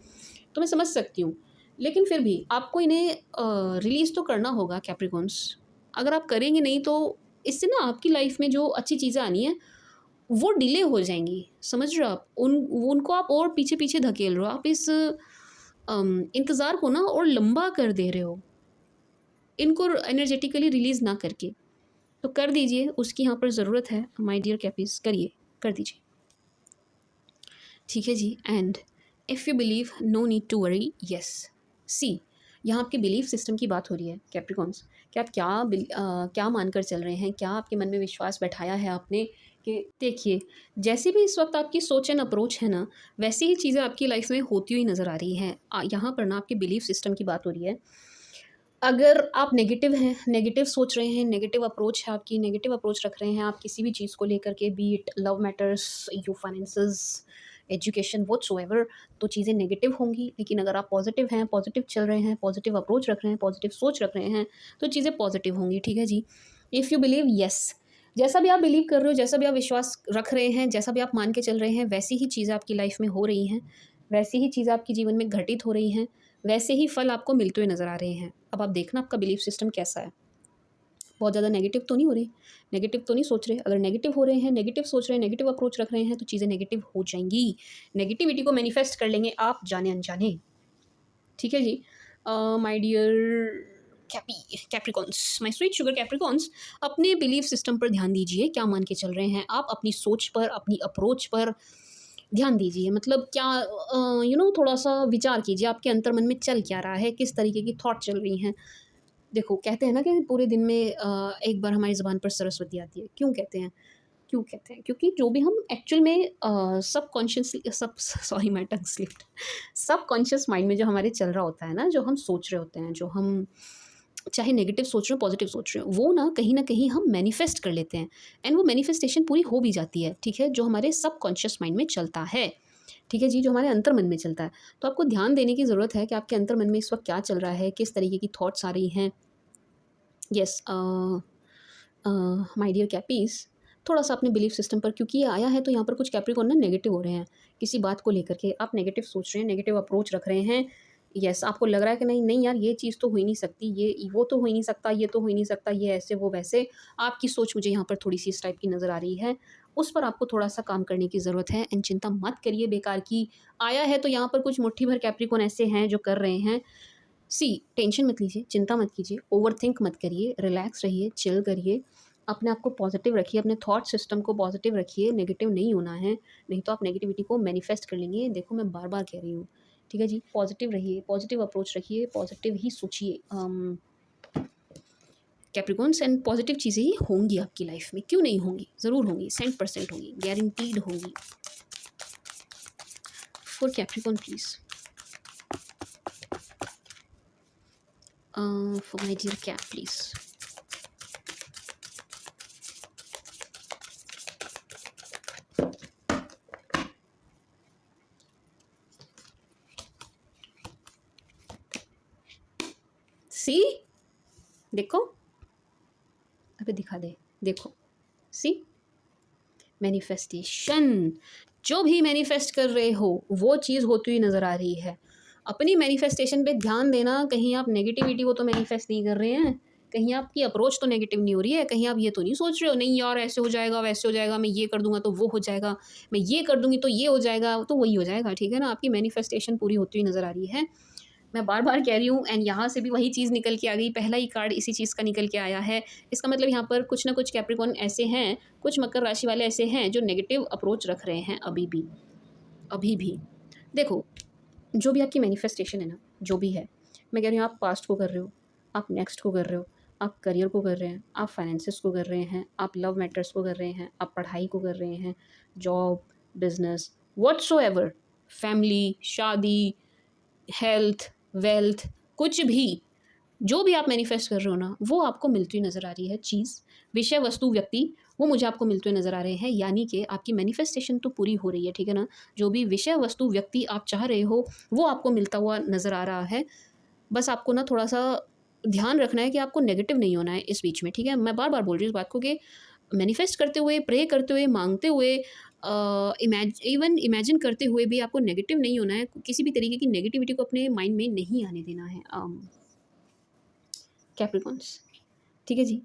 तो मैं समझ सकती हूँ। लेकिन फिर भी आपको इन्हें रिलीज़ तो करना होगा कैप्रिकॉन्स। अगर आप करेंगे नहीं तो इससे ना आपकी लाइफ़ में जो अच्छी चीज़ें आनी हैं, वो डिले हो जाएँगी। समझ रहे हो आप? उनको आप और पीछे-पीछे धकेल रहे हो। आप इस इंतज़ार को ना और लंबा कर दे रहे हो, इनको एनर्जेटिकली रिलीज़ ना करके। तो कर दीजिए, उसकी यहाँ पर ज़रूरत है माय डियर कैपीज़, करिए, कर दीजिए। ठीक है जी। And if you believe, no need to worry, yes. See, यहाँ आपके बिलीफ सिस्टम की बात हो रही है कैप्रिकॉन्स, कि आप क्या मानकर चल रहे हैं, क्या आपके मन में विश्वास बैठाया है आपने। कि देखिए, जैसी भी इस वक्त आपकी सोच एंड अप्रोच है ना, वैसी ही चीज़ें आपकी लाइफ में होती हुई नज़र आ रही हैं। यहाँ पर ना आपके बिलीफ सिस्टम की बात हो रही है। अगर आप नेगेटिव हैं, नेगेटिव सोच रहे हैं, नेगेटिव अप्रोच है आपकी, नेगेटिव अप्रोच रख रहे हैं आप किसी भी चीज़ को लेकर के, B it love matters, your finances, education, whatsoever, तो चीज़ें नेगेटिव होंगी। लेकिन अगर आप पॉजिटिव हैं, पॉजिटिव चल रहे हैं, पॉजिटिव अप्रोच रख रहे हैं, पॉजिटिव सोच रख रहे हैं, तो चीज़ें पॉजिटिव होंगी। ठीक है जी। इफ़ यू बिलीव, यस, जैसा भी आप बिलीव कर रहे हो, जैसा भी आप विश्वास रख रहे हैं, जैसा भी आप मान के चल रहे हैं, वैसी ही चीज़ें आपकी लाइफ में हो रही हैं, वैसी ही चीज़ें आपके जीवन में घटित हो रही हैं, वैसे ही फल आपको मिलते हुए नज़र आ रहे हैं। अब आप देखना आपका बिलीफ सिस्टम कैसा है। बहुत ज़्यादा नेगेटिव तो नहीं हो रही, नेगेटिव तो नहीं सोच रहे। अगर नेगेटिव हो रहे हैं, नेगेटिव सोच रहे हैं, नेगेटिव अप्रोच रख रहे हैं, तो चीज़ें नेगेटिव हो जाएँगी। नेगेटिविटी को मैनिफेस्ट कर लेंगे आप जाने-अनजाने। ठीक है जी। My dear Capricorns, my sweet sugar Capricorns, अपने बिलीफ सिस्टम पर ध्यान दीजिए, क्या मान के चल रहे हैं आप, अपनी सोच पर, अपनी अप्रोच पर ध्यान दीजिए। मतलब क्या थोड़ा-सा विचार कीजिए, आपके अंतर्मन में चल क्या रहा है, किस तरीके की थॉट चल रही हैं। देखो, कहते हैं ना कि पूरे दिन में एक बार हमारी ज़ुबान पर सरस्वती आती है। क्यों कहते हैं? क्यों कहते हैं? क्योंकि जो भी हम एक्चुअल में सबकॉन्शियसली सब sorry my tongue slipped, subconscious mind में जो हमारे चल रहा होता है ना, जो हम सोच रहे होते हैं, जो हम चाहे नेगेटिव सोच रहे हो, पॉजिटिव सोच रहे हो, वो ना कहीं न कहीं हम मैनिफेस्ट कर लेते हैं। एंड वो मैनिफेस्टेशन पूरी हो भी जाती है, ठीक है? जो हमारे सबकॉन्शियस माइंड में चलता है, ठीक है जी, जो हमारे अंतर्मन में चलता है। तो आपको ध्यान देने की ज़रूरत है कि आपके अंतर्मन में इस वक़्त क्या चल रहा है, किस तरीके की थॉट्स आ रही हैं। येस, माय डियर कैपीज़, थोड़ा-सा अपने बिलीफ सिस्टम पर, क्योंकि ये आया है तो यहाँ पर कुछ कैप्रिकॉर्न ना नेगेटिव हो रहे हैं। किसी बात को लेकर के आप नेगेटिव सोच रहे हैं, नेगेटिव अप्रोच रख रहे हैं। येस, आपको लग रहा है कि नहीं, नहीं यार, ये चीज़ तो हो ही नहीं सकती, ये वो तो हो ही नहीं सकता, ये तो हो ही नहीं सकता, ये ऐसे, वो वैसे। आपकी सोच मुझे यहाँ पर थोड़ी-सी इस टाइप की नज़र आ रही है। उस पर आपको थोड़ा-सा काम करने की ज़रूरत है एंड चिंता मत करिए बेकार की। आया है तो यहाँ पर कुछ मुट्ठी भर कैप्रिकॉर्न ऐसे हैं जो कर रहे हैं। टेंशन मत लीजिए, चिंता मत कीजिए, ओवरथिंक मत करिए, रिलैक्स रहिए, चिल करिए, अपने आप को पॉजिटिव रखिए, अपने थॉट सिस्टम को पॉजिटिव रखिए, नेगेटिव नहीं होना है, नहीं तो आप नेगेटिविटी को मैनिफेस्ट कर लेंगे। देखो, मैं बार-बार कह रही हूँ, ठीक है जी? पॉजिटिव रहिए, पॉजिटिव अप्रोच रखिए, पॉजिटिव ही सोचिए। कैप्रिकॉन्स, एंड पॉजिटिव चीज़ें ही होंगी आपकी लाइफ में, क्यों नहीं होंगी? ज़रूर होंगी, 100% होंगी, गारंटीड होंगी। For Capricorn please, for my dear cap please. See, देखो, अबे दिखा दे, देखो, सी, मैनिफेस्टेशन। जो भी मैनिफेस्ट कर रहे हो वो चीज़ होती हुई नज़र आ रही है। अपनी मैनिफेस्टेशन पे ध्यान देना, कहीं आप नेगेटिविटी को तो मैनिफेस्ट नहीं कर रहे हैं, कहीं आपकी अप्रोच तो नेगेटिव नहीं हो रही है, कहीं आप ये तो नहीं सोच रहे हो नहीं यार ऐसे हो जाएगा वैसे हो जाएगा, मैं ये कर दूंगा तो वो हो जाएगा, मैं ये कर दूंगी तो ये हो जाएगा, तो वही हो जाएगा, ठीक है ना। आपकी मैनिफेस्टेशन पूरी होती हुई नज़र आ रही है। मैं बार बार कह रही हूँ, एंड यहाँ से भी वही चीज़ निकल के आ गई, पहला ही कार्ड इसी चीज़ का निकल के आया है। इसका मतलब यहाँ पर कुछ ना कुछ कैप्रिकॉर्न ऐसे हैं, कुछ मकर राशि वाले ऐसे हैं जो नेगेटिव अप्रोच रख रहे हैं अभी भी, अभी भी। देखो, जो भी आपकी मैनिफेस्टेशन है ना, जो भी है, मैं कह रही हूँ आप पास्ट को कर रहे हो, आप नेक्स्ट को कर रहे हो, आप करियर को कर रहे हैं, आप फाइनेंसिस को कर रहे हैं, आप लव मैटर्स को कर रहे हैं, आप पढ़ाई को कर रहे हैं, जॉब, बिजनेस, व्हाटसोएवर, फैमिली, शादी, हेल्थ, वेल्थ, कुछ भी, जो भी आप मैनिफेस्ट कर रहे हो ना, वो आपको मिलती हुई नज़र आ रही है चीज़, विषय, वस्तु, व्यक्ति, वो मुझे आपको मिलते हुए नज़र आ रहे हैं। यानी कि आपकी मैनिफेस्टेशन तो पूरी हो रही है, ठीक है ना। जो भी विषय, वस्तु, व्यक्ति आप चाह रहे हो वो आपको मिलता हुआ नज़र आ रहा है। बस आपको ना थोड़ा सा ध्यान रखना है कि आपको नेगेटिव नहीं होना है इस बीच में, ठीक है। मैं बार बार बोल रही हूँ इस बात को कि मैनिफेस्ट करते हुए, प्रे करते हुए, मांगते हुए, इमेजिन करते हुए भी आपको नेगेटिव नहीं होना है। किसी भी तरीके की नेगेटिविटी को अपने माइंड में नहीं आने देना है। कैप्रिकॉन्स, ठीक है जी।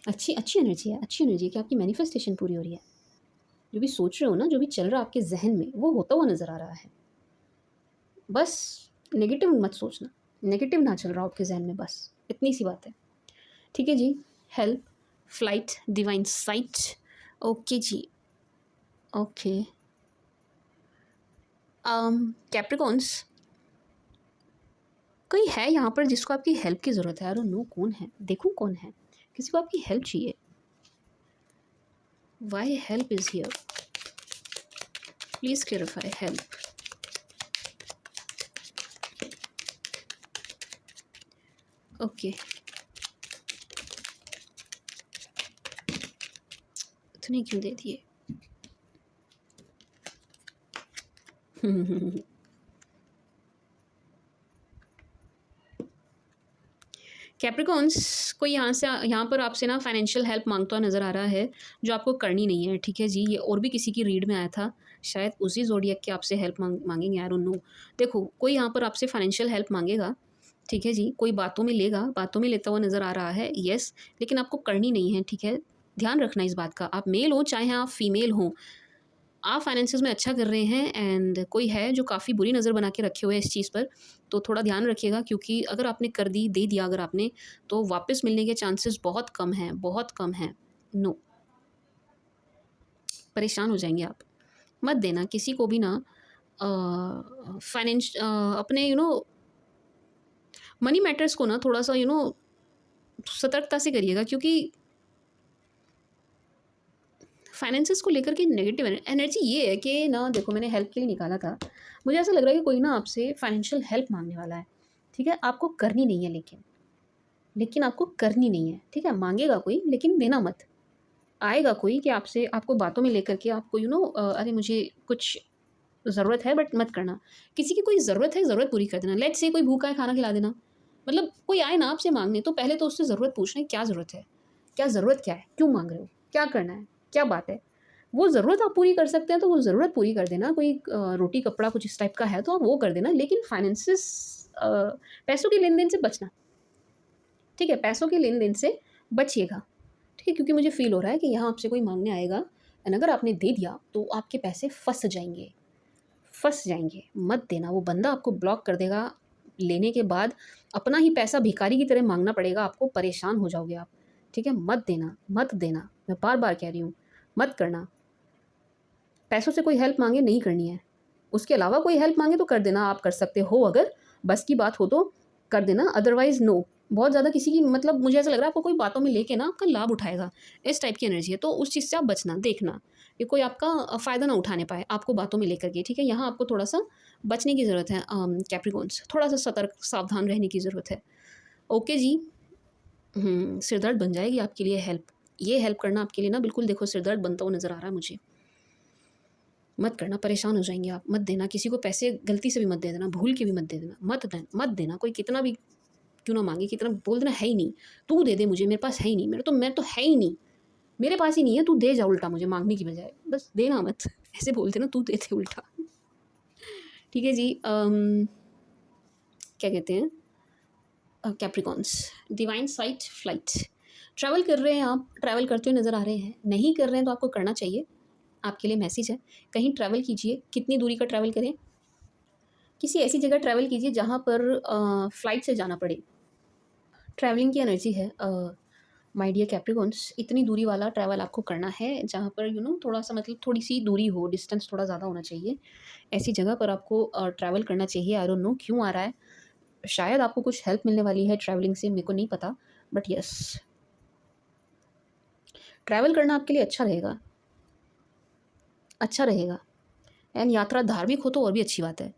अच्छी अच्छी एनर्जी है, अच्छी एनर्जी है कि आपकी मैनिफेस्टेशन पूरी हो रही है। जो भी सोच रहे हो ना, जो भी चल रहा है आपके जहन में, वो होता हुआ नज़र आ रहा है। बस नेगेटिव मत सोचना, नेगेटिव ना चल रहा हो आपके जहन में, बस इतनी सी बात है, ठीक है जी। Help, flight, divine sight, okay जी, ओके। कैप्रिकॉन्स, कोई है यहाँ पर जिसको आपकी हेल्प की ज़रूरत है? आई डोंट नो कौन है, देखूँ कौन है, किसी को आपकी हेल्प चाहिए। Why help is here, please clarify help. Okay, इतने क्यों दे दिए? कैप्रिकॉन्स, कोई यहाँ पर आपसे ना फाइनेंशियल हेल्प मांगता हुआ नज़र आ रहा है, जो आपको करनी नहीं है, ठीक है जी। ये और भी किसी की रीड में आया था, शायद उसी ज़ोडिएक के आपसे हेल्प मांगेंगे, आई डोंट नो। देखो, कोई यहाँ पर आपसे फाइनेंशियल हेल्प मांगेगा, ठीक है जी। कोई बातों में लेगा, बातों में लेता हुआ नज़र आ रहा है, येस, लेकिन आपको करनी नहीं है, ठीक है। ध्यान रखना इस बात का, आप मेल हो चाहे आप फीमेल हो, आप फाइनेंसेस में अच्छा कर रहे हैं। एंड कोई है जो काफ़ी बुरी नज़र बना के रखे हुए हैं इस चीज़ पर, तो थोड़ा ध्यान रखिएगा, क्योंकि अगर आपने कर दी, दे दिया अगर आपने, तो वापस मिलने के चांसेस बहुत कम हैं, बहुत कम हैं। नो, परेशान हो जाएंगे आप। मत देना किसी को भी ना फाइनेंस, अपने मनी मैटर्स को ना थोड़ा सा सतर्कता से करिएगा, क्योंकि फाइनेंसेस को लेकर के नेगेटिव एनर्जी ये है कि ना, देखो मैंने हेल्प के लिए निकाला था, मुझे ऐसा लग रहा है कि कोई ना आपसे फाइनेंशियल हेल्प मांगने वाला है, ठीक है। आपको करनी नहीं है, लेकिन आपको करनी नहीं है, ठीक है। मांगेगा कोई, लेकिन देना मत। आएगा कोई कि आपसे, आपको बातों में लेकर के आपको अरे मुझे कुछ ज़रूरत है बट मत करना। किसी की कोई ज़रूरत है, ज़रूरत पूरी कर देना। लेट्स से कोई भूखा है, खाना खिला देना। मतलब कोई आए ना आपसे मांगने, तो पहले तो उससे ज़रूरत पूछना है, क्या ज़रूरत है, क्या ज़रूरत क्या है, क्यों मांग रहे हो, क्या करना है, क्या बात है। वो ज़रूरत आप पूरी कर सकते हैं तो वो ज़रूरत पूरी कर देना। कोई रोटी कपड़ा कुछ इस टाइप का है तो आप वो कर देना, लेकिन फाइनेंसिस, पैसों के लेन देन से बचना, ठीक है। पैसों के लेन देन से बचिएगा, ठीक है, क्योंकि मुझे फ़ील हो रहा है कि यहाँ आपसे कोई मांगने आएगा, एंड अगर आपने दे दिया तो आपके पैसे फंस जाएंगे, फंस जाएंगे। मत देना, वो बंदा आपको ब्लॉक कर देगा। लेने के बाद अपना ही पैसा भिखारी की तरह मांगना पड़ेगा आपको, परेशान हो जाओगे आप, ठीक है। मत देना, मत देना, मैं बार बार कह रही हूँ, मत करना। पैसों से कोई हेल्प मांगे नहीं करनी है, उसके अलावा कोई हेल्प मांगे तो कर देना, आप कर सकते हो, अगर बस की बात हो तो कर देना, अदरवाइज़ नो। बहुत ज़्यादा किसी की, मतलब मुझे ऐसा लग रहा है आपको कोई बातों में लेके ना आपका लाभ उठाएगा, इस टाइप की एनर्जी है, तो उस चीज़ से आप बचना, देखना कि कोई आपका फ़ायदा ना उठाने पाए आपको बातों में लेकर के, ठीक है। यहाँ आपको थोड़ा सा बचने की ज़रूरत है, कैप्रिकॉन्स, थोड़ा सा सतर्क, सावधान रहने की ज़रूरत है। ओके जी। सिरदर्द बन जाएगी आपके लिए हेल्प, ये हेल्प करना आपके लिए ना बिल्कुल, देखो सिरदर्द बनता हुआ नज़र आ रहा है मुझे। मत करना, परेशान हो जाएंगे आप। मत देना किसी को पैसे, गलती से भी मत दे देना, भूल के भी मत दे देना, मत देना। कोई क्यों ना मांगे की तरह बोल देना, है ही नहीं, तू दे दे मुझे, मेरे पास है ही नहीं, मैं तो है ही नहीं, मेरे पास ही नहीं है, तू दे जा उल्टा मुझे मांगने की बजाय, बस देना मत। ऐसे बोलते ना, तू दे दे उल्टा। ठीक है जी। क्या कहते हैं, Capricorns, divine site flight. Travel कर रहे हैं आप, ट्रैवल करते हुए नज़र आ रहे हैं, नहीं कर रहे हैं तो आपको करना चाहिए, आपके लिए मैसेज है, कहीं ट्रैवल कीजिए। कितनी दूरी का ट्रैवल करें, किसी ऐसी जगह ट्रैवल कीजिए जहाँ पर फ़्लाइट से जाना पड़े। ट्रैवलिंग की एनर्जी है माय डियर कैप्रिकॉन्स, इतनी दूरी वाला ट्रैवल आपको करना है जहाँ पर थोड़ा सा मतलब थोड़ी सी दूरी हो, डिस्टेंस थोड़ा ज़्यादा होना चाहिए, ऐसी जगह पर आपको ट्रैवल करना चाहिए। आई डोंट नो क्यों आ रहा है, शायद आपको कुछ हेल्प मिलने वाली है ट्रैवलिंग से, मेरे को नहीं पता, बट यस ट्रैवल करना आपके लिए अच्छा रहेगा, अच्छा रहेगा। एंड यात्रा धार्मिक हो तो और भी अच्छी बात है,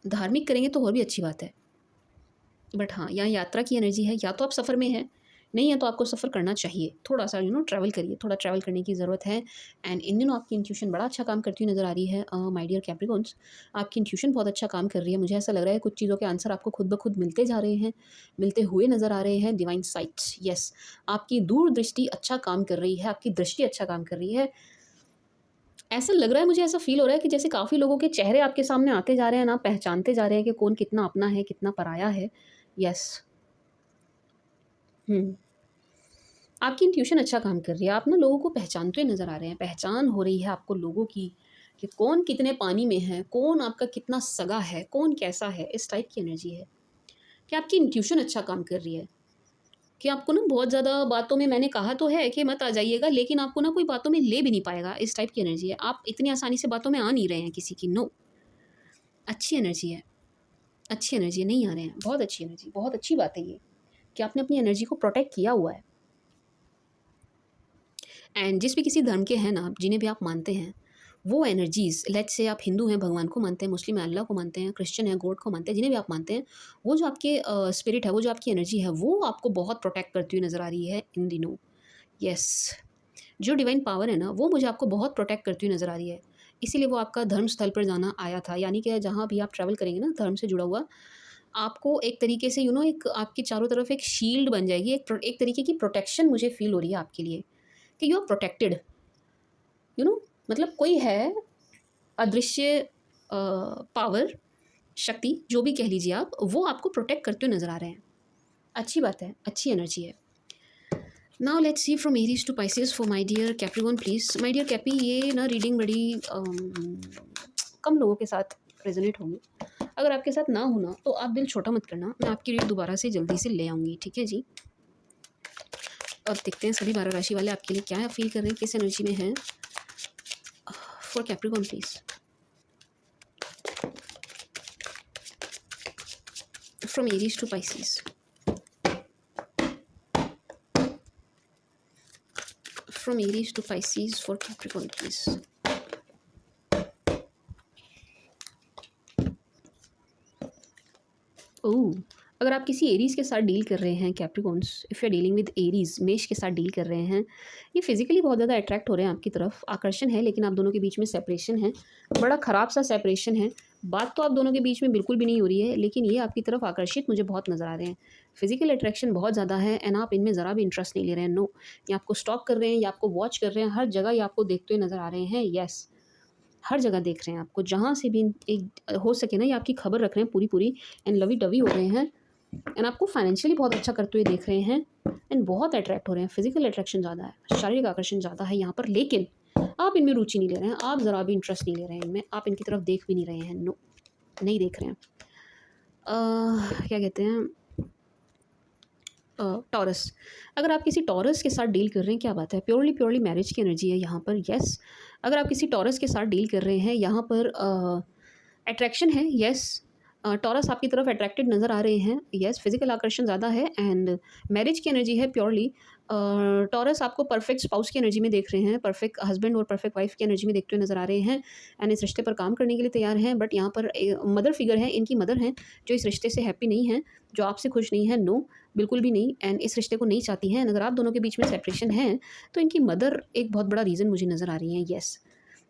धार्मिक करेंगे तो और भी अच्छी बात है। बट हाँ, यहाँ यात्रा की एनर्जी है, या तो आप सफ़र में हैं, नहीं है तो आपको सफ़र करना चाहिए, थोड़ा सा ट्रैवल करिए, थोड़ा ट्रैवल करने की ज़रूरत है। एंड इन दिनों आपकी इंट्यूशन बड़ा अच्छा काम करती हुई नज़र आ रही है माय डियर कैप्रिकॉन्स, आपकी इंट्यूशन बहुत अच्छा काम कर रही है। मुझे ऐसा लग रहा है कुछ चीज़ों के आंसर आपको खुद ब खुद मिलते जा रहे हैं, मिलते हुए नज़र आ रहे हैं। डिवाइन साइट, यस, आपकी दूरदृष्टि अच्छा काम कर रही है, आपकी दृष्टि अच्छा काम कर रही है। ऐसा लग रहा है, मुझे ऐसा फ़ील हो रहा है कि जैसे काफ़ी लोगों के चेहरे आपके सामने आते जा रहे हैं ना, पहचानते जा रहे हैं कि कौन कितना अपना है, कितना पराया है। यस। आपकी इंट्यूशन अच्छा काम कर रही है, आप ना लोगों को पहचानते हुए नज़र आ रहे हैं, पहचान हो रही है आपको लोगों की कि कौन कितने पानी में है, कौन आपका कितना सगा है, कौन कैसा है, इस टाइप की एनर्जी है कि आपकी इंट्यूशन अच्छा काम कर रही है। कि आपको ना बहुत ज़्यादा बातों में, मैंने कहा तो है कि मत आ जाइएगा, लेकिन आपको ना कोई बातों में ले भी नहीं पाएगा, इस टाइप की एनर्जी है। आप इतनी आसानी से बातों में आ नहीं रहे हैं किसी की, नो, अच्छी एनर्जी है, अच्छी एनर्जी, नहीं आ रहे हैं, बहुत अच्छी एनर्जी, बहुत अच्छी बात है ये कि आपने अपनी एनर्जी को प्रोटेक्ट किया हुआ है। एंड जिस भी किसी धर्म के हैं ना आप, जिन्हें भी आप मानते हैं, वो एनर्जीज़, लेट्स से आप हिंदू हैं, भगवान को मानते हैं, मुस्लिम है, अल्लाह को मानते हैं, क्रिश्चियन है, गॉड को मानते हैं, जिन्हें भी आप मानते हैं, वो जो आपके स्पिरिट है, वो जो आपकी एनर्जी है, वो आपको बहुत प्रोटेक्ट करती हुई नज़र आ रही है इन दिनों। यस, जो डिवाइन पावर है ना, वो मुझे आपको बहुत प्रोटेक्ट करती हुई नज़र आ रही है, इसीलिए वो आपका धर्म स्थल पर जाना आया था। यानी कि जहाँ भी आप ट्रैवल करेंगे ना धर्म से जुड़ा हुआ, आपको एक तरीके से एक आपकी चारों तरफ एक शील्ड बन जाएगी, एक तरीके की प्रोटेक्शन मुझे फील हो रही है आपके लिए कि यू आर प्रोटेक्टेड, मतलब कोई है अदृश्य पावर, शक्ति, जो भी कह लीजिए आप, वो आपको प्रोटेक्ट करते हुए नज़र आ रहे हैं। अच्छी बात है, अच्छी एनर्जी है। Now let's see from Aries to Pisces for my dear Capricorn please. My dear cappy, ये ना रीडिंग बड़ी कम लोगों के साथ रेजोनेट होंगी, अगर आपके साथ ना होना तो आप दिल छोटा मत करना, मैं आपकी रीड दोबारा से जल्दी से ले आऊँगी, ठीक है जी। अब देखते हैं सभी 12 राशि वाले आपके लिए क्या फील कर रहे हैं, किस एनर्जी में हैं for Capricorn please. From Aries to Pisces. From Aries to Pisces for Capricorn, please. ओह, अगर आप किसी एरीज के साथ डील कर रहे हैं Capricorns, if you are dealing with Aries, मेष के साथ डील कर रहे हैं, ये फिजिकली बहुत ज़्यादा अट्रैक्ट हो रहे हैं आपकी तरफ, आकर्षण है, लेकिन आप दोनों के बीच में सेपरेशन है, बड़ा ख़राब सा सेपरेशन है। बात तो आप दोनों के बीच में बिल्कुल भी नहीं हो रही है, लेकिन ये आपकी तरफ आकर्षित मुझे बहुत नज़र आ रहे हैं, फिजिकल अट्रैक्शन बहुत ज़्यादा है, एंड आप इनमें ज़रा भी इंटरेस्ट नहीं ले रहे हैं। नो, ये आपको स्टॉक कर रहे हैं, या आपको वॉच कर रहे हैं, हर जगह ये आपको देखते हुए नज़र आ रहे हैं। येस, हर जगह देख रहे हैं आपको, जहाँ से भी एक हो सके ना, ये आपकी खबर रख रहे हैं पूरी पूरी, एंड लवी डवी हो रहे हैं, एंड आपको फाइनेंशियली बहुत अच्छा करते हुए देख रहे हैं, एंड बहुत अट्रैक्ट हो रहे हैं। फिजिकल अट्रैक्शन ज़्यादा है, शारीरिक आकर्षण ज़्यादा है यहाँ पर, लेकिन आप इनमें रुचि नहीं ले रहे हैं, आप ज़रा भी इंटरेस्ट नहीं ले रहे हैं इनमें, आप इनकी तरफ देख भी नहीं रहे हैं। नो, नहीं देख रहे हैं। क्या कहते हैं, टॉरस, अगर आप किसी टॉरस के साथ डील कर रहे हैं, क्या बात है, प्योरली प्योरली मैरिज की एनर्जी है यहाँ पर। येस, अगर आप किसी टॉरस के साथ डील कर रहे हैं, यहाँ पर अट्रैक्शन है। येस, टॉरस आपकी तरफ अट्रैक्टेड नज़र आ रहे हैं। येस, फिजिकल आकर्षण ज़्यादा है, एंड मैरिज की एनर्जी है प्योरली। टॉरस आपको परफेक्ट स्पाउस की एनर्जी में देख रहे हैं, परफेक्ट हस्बैंड और परफेक्ट वाइफ की एनर्जी में देखते हुए नज़र आ रहे हैं, एंड इस रिश्ते पर काम करने के लिए तैयार हैं। बट यहाँ पर मदर फिगर है, इनकी मदर हैं, जो इस रिश्ते से हैप्पी नहीं है, जो आपसे खुश नहीं है। नो, बिल्कुल भी नहीं, एंड इस रिश्ते को नहीं चाहती हैं। अगर आप दोनों के बीच में सेपरेशन है, तो इनकी मदर एक बहुत बड़ा रीज़न मुझे नज़र आ रही है। येस,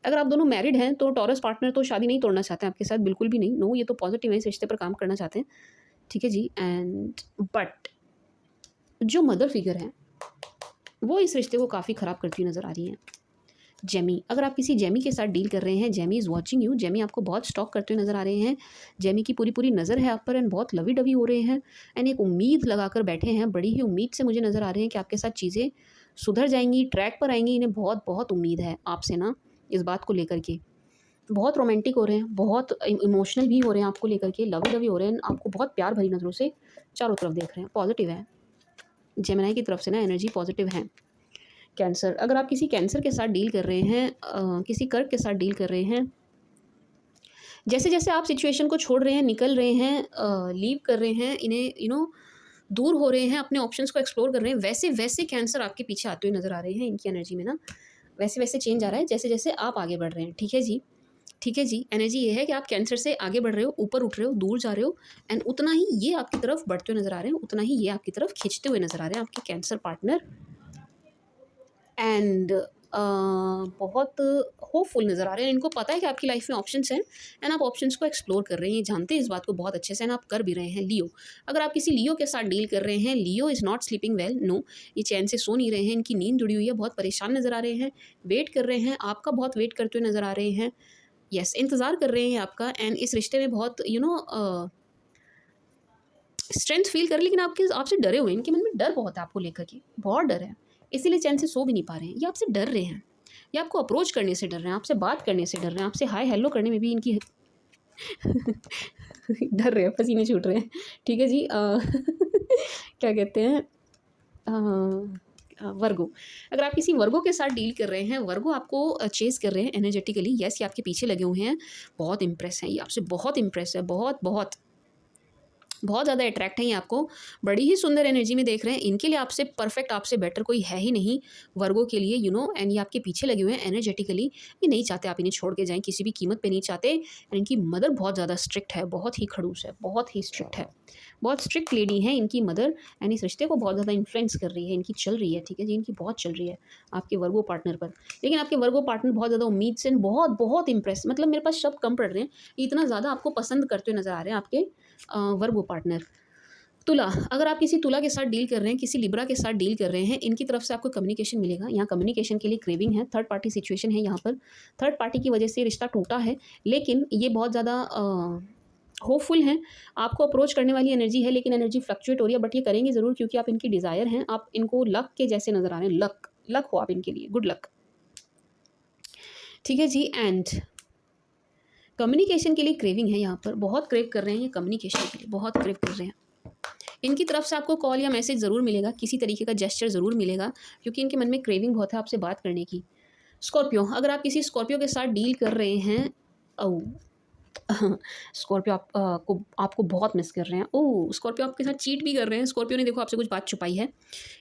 अगर आप दोनों मैरिड हैं, तो टॉरस पार्टनर तो शादी नहीं तोड़ना चाहते हैं आपके साथ, बिल्कुल भी नहीं। नो, ये तो पॉजिटिव है, इस रिश्ते पर काम करना चाहते हैं। ठीक है जी। एंड बट जो मदर फिगर है वो इस रिश्ते को काफ़ी ख़राब करती हुई नज़र आ रही हैं। जेमी, अगर आप किसी जेमी के साथ डील कर रहे हैं, Jamie is watching you, Jamie आपको बहुत स्टॉक करते हुए नज़र आ रहे हैं, जेमी की पूरी पूरी नज़र है आप पर एंड बहुत लवी डवी हो रहे हैं एंड एक उम्मीद लगाकर बैठे हैं, बड़ी ही उम्मीद से मुझे नज़र आ रहे हैं कि आपके साथ चीज़ें सुधर जाएंगी, ट्रैक पर आएंगी। इन्हें बहुत बहुत उम्मीद है आपसे ना, इस बात को लेकर के। बहुत रोमांटिक हो रहे हैं, बहुत इमोशनल भी हो रहे हैं आपको लेकर के, लवी डवी हो रहे हैं, आपको बहुत प्यार भरी नज़रों से चारों तरफ देख रहे हैं। पॉजिटिव है, जेमिनी की तरफ से ना एनर्जी पॉजिटिव है। कैंसर, अगर आप किसी कैंसर के साथ डील कर रहे हैं, किसी कर्क के साथ डील कर रहे हैं, जैसे जैसे आप सिचुएशन को छोड़ रहे हैं, निकल रहे हैं, लीव कर रहे हैं, इन्हें दूर हो रहे हैं, अपने ऑप्शंस को एक्सप्लोर कर रहे हैं, वैसे वैसे कैंसर आपके पीछे आते हुए नज़र आ रहे हैं। इनकी एनर्जी में ना वैसे वैसे चेंज आ रहा है जैसे जैसे आप आगे बढ़ रहे हैं। ठीक है जी, ठीक है जी। एनर्जी ये है कि आप कैंसर से आगे बढ़ रहे हो, ऊपर उठ रहे हो, दूर जा रहे हो एंड उतना ही ये आपकी तरफ बढ़ते हुए नज़र आ रहे हैं, उतना ही ये आपकी तरफ खींचते हुए नज़र आ रहे हैं आपके कैंसर पार्टनर। एंड बहुत होपफुल नज़र आ रहे हैं। इनको पता है कि आपकी लाइफ में ऑप्शंस हैं एंड आप ऑप्शंस को एक्सप्लोर कर रहे हैं, ये जानते हैं इस बात को बहुत अच्छे से एंड आप कर भी रहे हैं। लियो, अगर आप किसी लियो के साथ डील कर रहे हैं, Leo is not sleeping well, no, ये चैन से सो नहीं रहे हैं, इनकी नींद जुड़ी हुई है, बहुत परेशान नज़र आ रहे हैं, वेट कर रहे हैं, आपका बहुत वेट करते हुए नज़र आ रहे हैं। यस, इंतज़ार कर रहे हैं आपका एंड इस रिश्ते में बहुत स्ट्रेंथ फील कर, लेकिन आपसे डरे हुए हैं, इनके मन में डर बहुत है आपको लेकर के, बहुत डर है, इसीलिए चैन से सो भी नहीं पा रहे हैं। ये आपसे डर रहे हैं, ये आपको अप्रोच करने से डर रहे हैं, आपसे बात करने से डर रहे हैं, आपसे हाय हेलो करने में भी इनकी डर रहे हैं, पसीने छूट रहे हैं। ठीक है जी। क्या कहते हैं, वर्गो, अगर आप किसी वर्गो के साथ डील कर रहे हैं, वर्गो आपको चेस कर रहे हैं एनर्जेटिकली, यस, ये आपके पीछे लगे हुए हैं, बहुत इंप्रेस हैं, ये आपसे बहुत इंप्रेस है, बहुत बहुत बहुत ज़्यादा अट्रैक्ट हैं ये आपको, बड़ी ही सुंदर एनर्जी में देख रहे हैं। इनके लिए आपसे परफेक्ट, आपसे बेटर कोई है ही नहीं वर्गो के लिए, एंड ये आपके पीछे लगे हुए हैं एनर्जेटिकली। ये नहीं चाहते आप इन्हें छोड़ के जाएं, किसी भी कीमत पे नहीं चाहते। एंड इनकी मदर बहुत ज़्यादा स्ट्रिक्ट है, बहुत ही खड़ूस है, बहुत ही स्ट्रिक्ट है, बहुत स्ट्रिक्ट लेडी है इनकी मदर एंड इस रिश्ते को बहुत ज़्यादा इन्फ्लुएंस कर रही है, इनकी चल रही है। ठीक है जी, इनकी बहुत चल रही है आपके वर्गो पार्टनर पर, लेकिन आपके वर्गो पार्टनर बहुत ज़्यादा उम्मीद से बहुत बहुत इंप्रेस, मतलब मेरे पास शब्द कम पड़ रहे हैं, इतना ज़्यादा आपको पसंद करते हुए नज़र आ रहे हैं आपके वर्गो पार्टनर। तुला, अगर आप किसी तुला के साथ डील कर रहे हैं, किसी लिब्रा के साथ डील कर रहे हैं, इनकी तरफ से आपको कम्युनिकेशन मिलेगा। यहाँ कम्युनिकेशन के लिए क्रेविंग है, थर्ड पार्टी सिचुएशन है, यहाँ पर थर्ड पार्टी की वजह से रिश्ता टूटा है, लेकिन ये बहुत ज़्यादा होपफुल हैं, आपको अप्रोच करने वाली एनर्जी है, लेकिन एनर्जी फ्लक्चुएट हो रही है, बट ये करेंगे ज़रूर क्योंकि आप इनकी डिज़ायर हैं, आप इनको लक के जैसे नज़र आ रहे हैं, लक हो आप इनके लिए, गुड लक। ठीक है जी। एंड कम्युनिकेशन के लिए क्रेविंग है, यहाँ पर बहुत क्रेव कर रहे हैं ये कम्युनिकेशन के लिए, बहुत क्रेव कर रहे हैं। इनकी तरफ से आपको कॉल या मैसेज ज़रूर मिलेगा, किसी तरीके का जेस्चर ज़रूर मिलेगा, क्योंकि इनके मन में क्रेविंग बहुत है आपसे बात करने की। स्कॉर्पियो, अगर आप किसी स्कॉर्पियो के साथ डील कर रहे हैं, स्कॉर्पियो आपको बहुत मिस कर रहे हैं। स्कॉर्पियो आपके साथ चीट भी कर रहे हैं, स्कॉर्पियो ने देखो आपसे कुछ बात छुपाई है।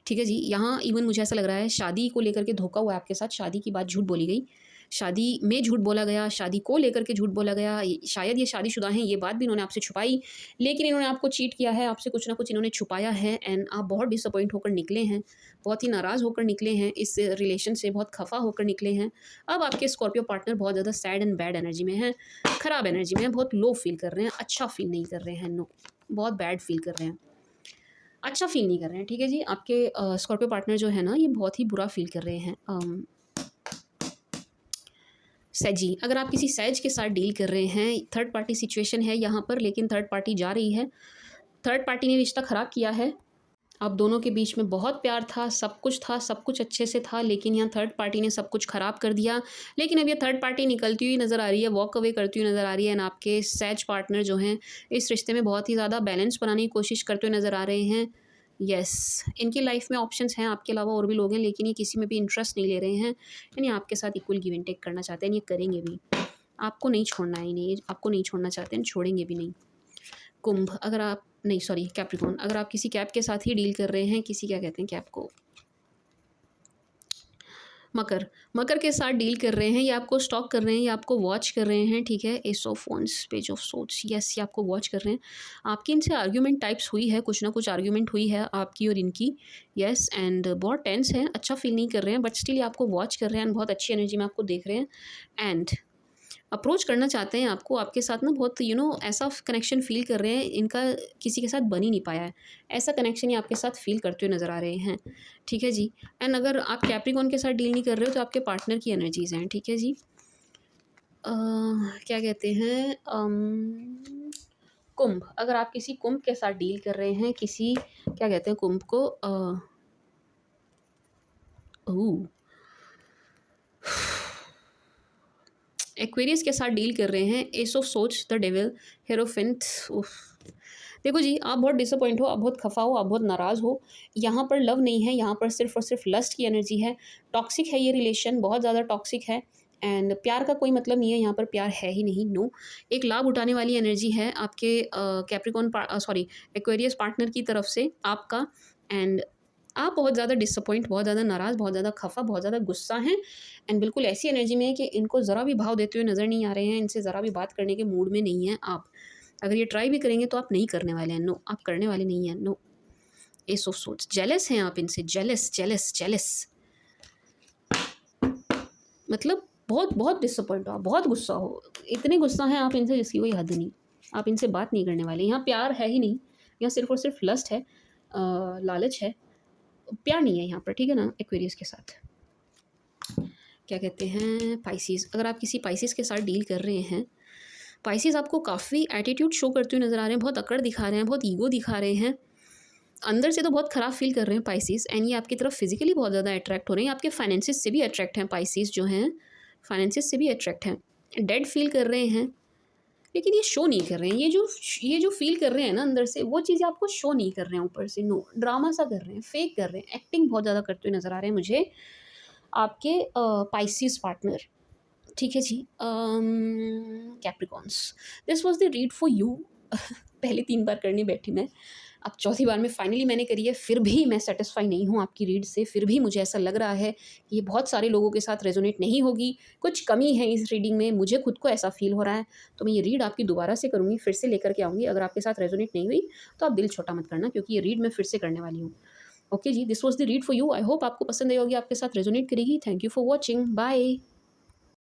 ठीक है जी, यहाँ इवन मुझे ऐसा लग रहा है शादी को लेकर के धोखा हुआ है आपके साथ, शादी की बात झूठ बोली गई, शादी में झूठ बोला गया, शादी को लेकर के झूठ बोला गया, शायद ये शादीशुदा हैं, ये बात भी इन्होंने आपसे छुपाई, लेकिन इन्होंने आपको चीट किया है, आपसे कुछ ना कुछ इन्होंने छुपाया है एंड आप बहुत डिसअपॉइंट होकर निकले हैं, बहुत ही नाराज़ होकर निकले हैं, इस रिलेशन से बहुत खफा होकर निकले हैं। अब आपके स्कॉर्पियो पार्टनर बहुत ज़्यादा सैड एंड बैड एनर्जी में है, ख़राब एनर्जी में है, बहुत लो फील कर रहे हैं, अच्छा फील नहीं कर रहे हैं, नो, बहुत बैड फील कर रहे हैं, अच्छा फील नहीं कर रहे हैं। ठीक है जी, आपके स्कॉर्पियो पार्टनर जो है ना, ये बहुत ही बुरा फील कर रहे हैं। सैजी, अगर आप किसी सैज के साथ डील कर रहे हैं, थर्ड पार्टी सिचुएशन है यहाँ पर, लेकिन थर्ड पार्टी जा रही है, थर्ड पार्टी ने रिश्ता ख़राब किया है, आप दोनों के बीच में बहुत प्यार था, सब कुछ था, सब कुछ अच्छे से था, लेकिन यहाँ थर्ड पार्टी ने सब कुछ ख़राब कर दिया। लेकिन अब ये थर्ड पार्टी निकलती हुई नज़र आ रही है, वॉक अवे करती हुई नज़र आ रही है एंड आपके सैज पार्टनर जो हैं इस रिश्ते में बहुत ही ज़्यादा बैलेंस बनाने की कोशिश करते हुए नज़र आ रहे हैं। यस, इनकी लाइफ में ऑप्शंस हैं, आपके अलावा और भी लोग हैं, लेकिन ये किसी में भी इंटरेस्ट नहीं ले रहे हैं, यानी आपके साथ इक्वल गिव एंड टेक करना चाहते हैं, ये करेंगे भी, आपको नहीं छोड़ना है, नहीं आपको नहीं छोड़ना चाहते हैं, छोड़ेंगे भी नहीं। कुंभ, अगर आप नहीं सॉरी कैप्रिकॉर्न, अगर आप किसी कैप के साथ ही डील कर रहे हैं, किसी क्या कहते हैं कैप को, मकर के साथ डील कर रहे हैं, ये आपको स्टॉक कर रहे हैं, ये आपको वॉच कर रहे हैं। ठीक है, S of wands, page of swords, yes, ये आपको वॉच कर रहे हैं, आपकी इनसे आर्ग्यूमेंट टाइप्स हुई है, कुछ ना कुछ आर्ग्यूमेंट हुई है आपकी और इनकी। यस, एंड बहुत टेंस है, अच्छा फील नहीं कर रहे हैं, बट स्टिल ये आपको वॉच कर रहे हैं, बहुत अच्छी एनर्जी में आपको देख रहे हैं। एंड अप्रोच करना चाहते हैं आपको, आपके साथ ना बहुत ऐसा कनेक्शन फ़ील कर रहे हैं, इनका किसी के साथ बन ही नहीं पाया है। ऐसा कनेक्शन ये आपके साथ फ़ील करते हुए नज़र आ रहे हैं, ठीक है जी। एंड अगर आप कैप्रिकॉर्न के साथ डील नहीं कर रहे हो तो आपके पार्टनर की एनर्जीज़ हैं, ठीक है जी। क्या कहते हैं कुंभ, अगर आप किसी कुंभ के साथ डील कर रहे हैं, किसी क्या कहते हैं कुंभ को ओह! एक्वेरियस के साथ डील कर रहे हैं, ace of swords, the devil, hierophant. उफ़! देखो जी, आप बहुत डिसअपॉइंट हो, आप बहुत खफ़ा हो, आप बहुत नाराज़ हो। यहाँ पर लव नहीं है, यहाँ पर सिर्फ़ और सिर्फ़ लस्ट की एनर्जी है। टॉक्सिक है ये रिलेशन, बहुत ज़्यादा टॉक्सिक है एंड प्यार का कोई मतलब नहीं है, यहाँ पर प्यार है ही नहीं, नो। एक लाभ उठाने वाली एनर्जी है आपके सॉरी एक्वेरियस पार्टनर की तरफ से आपका। एंड आप बहुत ज़्यादा डिसअपॉइंट, बहुत ज़्यादा नाराज़, बहुत ज़्यादा खफ़ा, बहुत ज़्यादा गुस्सा हैं एंड बिल्कुल ऐसी एनर्जी में है कि इनको ज़रा भी भाव देते हुए नज़र नहीं आ रहे हैं, इनसे ज़रा भी बात करने के मूड में नहीं हैं आप। अगर ये ट्राई भी करेंगे तो आप नहीं करने वाले हैं, नो, आप करने वाले नहीं हैं, no. Ace of swords, jealous हैं आप इनसे, जेलस जेलस जेलस। मतलब बहुत बहुत डिसअपॉइंट हो आप, बहुत गुस्सा हो, इतने गुस्सा हैं आप इनसे जिसकी कोई हद नहीं। आप इनसे बात नहीं करने वाले, यहाँ प्यार है ही नहीं, यहाँ सिर्फ़ और सिर्फ लस्ट है, लालच है, प्यार नहीं है यहाँ पर, ठीक है ना, एक्वेरियस के साथ। क्या कहते हैं पाइसेस, अगर आप किसी पाइसेस के साथ डील कर रहे हैं, पाइसेस आपको काफ़ी एटीट्यूड शो करते हुए नज़र आ रहे हैं, बहुत अकड़ दिखा रहे हैं, बहुत ईगो दिखा रहे हैं, अंदर से तो बहुत ख़राब फील कर रहे हैं पाइसेस एंड ये आपकी तरफ फिजिकली बहुत ज़्यादा अट्रैक्ट हो रहे हैं, आपके फाइनेंसिस से भी अट्रैक्ट हैं पाइसेस जो हैं, फाइनेंसिस से भी अट्रैक्ट हैं, डेड फील कर रहे हैं, लेकिन ये शो नहीं कर रहे हैं, ये जो फील कर रहे हैं ना अंदर से, वो चीज़ें आपको शो नहीं कर रहे हैं ऊपर से, नो, ड्रामा सा कर रहे हैं, फेक कर रहे हैं, एक्टिंग बहुत ज़्यादा करते हुए नज़र आ रहे हैं मुझे आपके पाइसेस पार्टनर, ठीक है जी। Capricorns, this was the read for you. पहले 3 बार करने बैठी मैं, अब चौथी बार में फाइनली मैंने करी है, फिर भी मैं सेटिस्फाई नहीं हूँ आपकी रीड से, फिर भी मुझे ऐसा लग रहा है कि ये बहुत सारे लोगों के साथ रेजोनेट नहीं होगी, कुछ कमी है इस रीडिंग में, मुझे खुद को ऐसा फील हो रहा है। तो मैं ये रीड आपकी दोबारा से करूँगी, फिर से लेकर के आऊँगी, अगर आपके साथ रेजोनेट नहीं हुई तो आप दिल छोटा मत करना, क्योंकि ये रीड मैं फिर से करने वाली हूँ। ओके जी, this was the read for you, I hope आपको पसंद आई होगी, आपके साथ रेजोनेट करेगी। Thank you for watching, bye.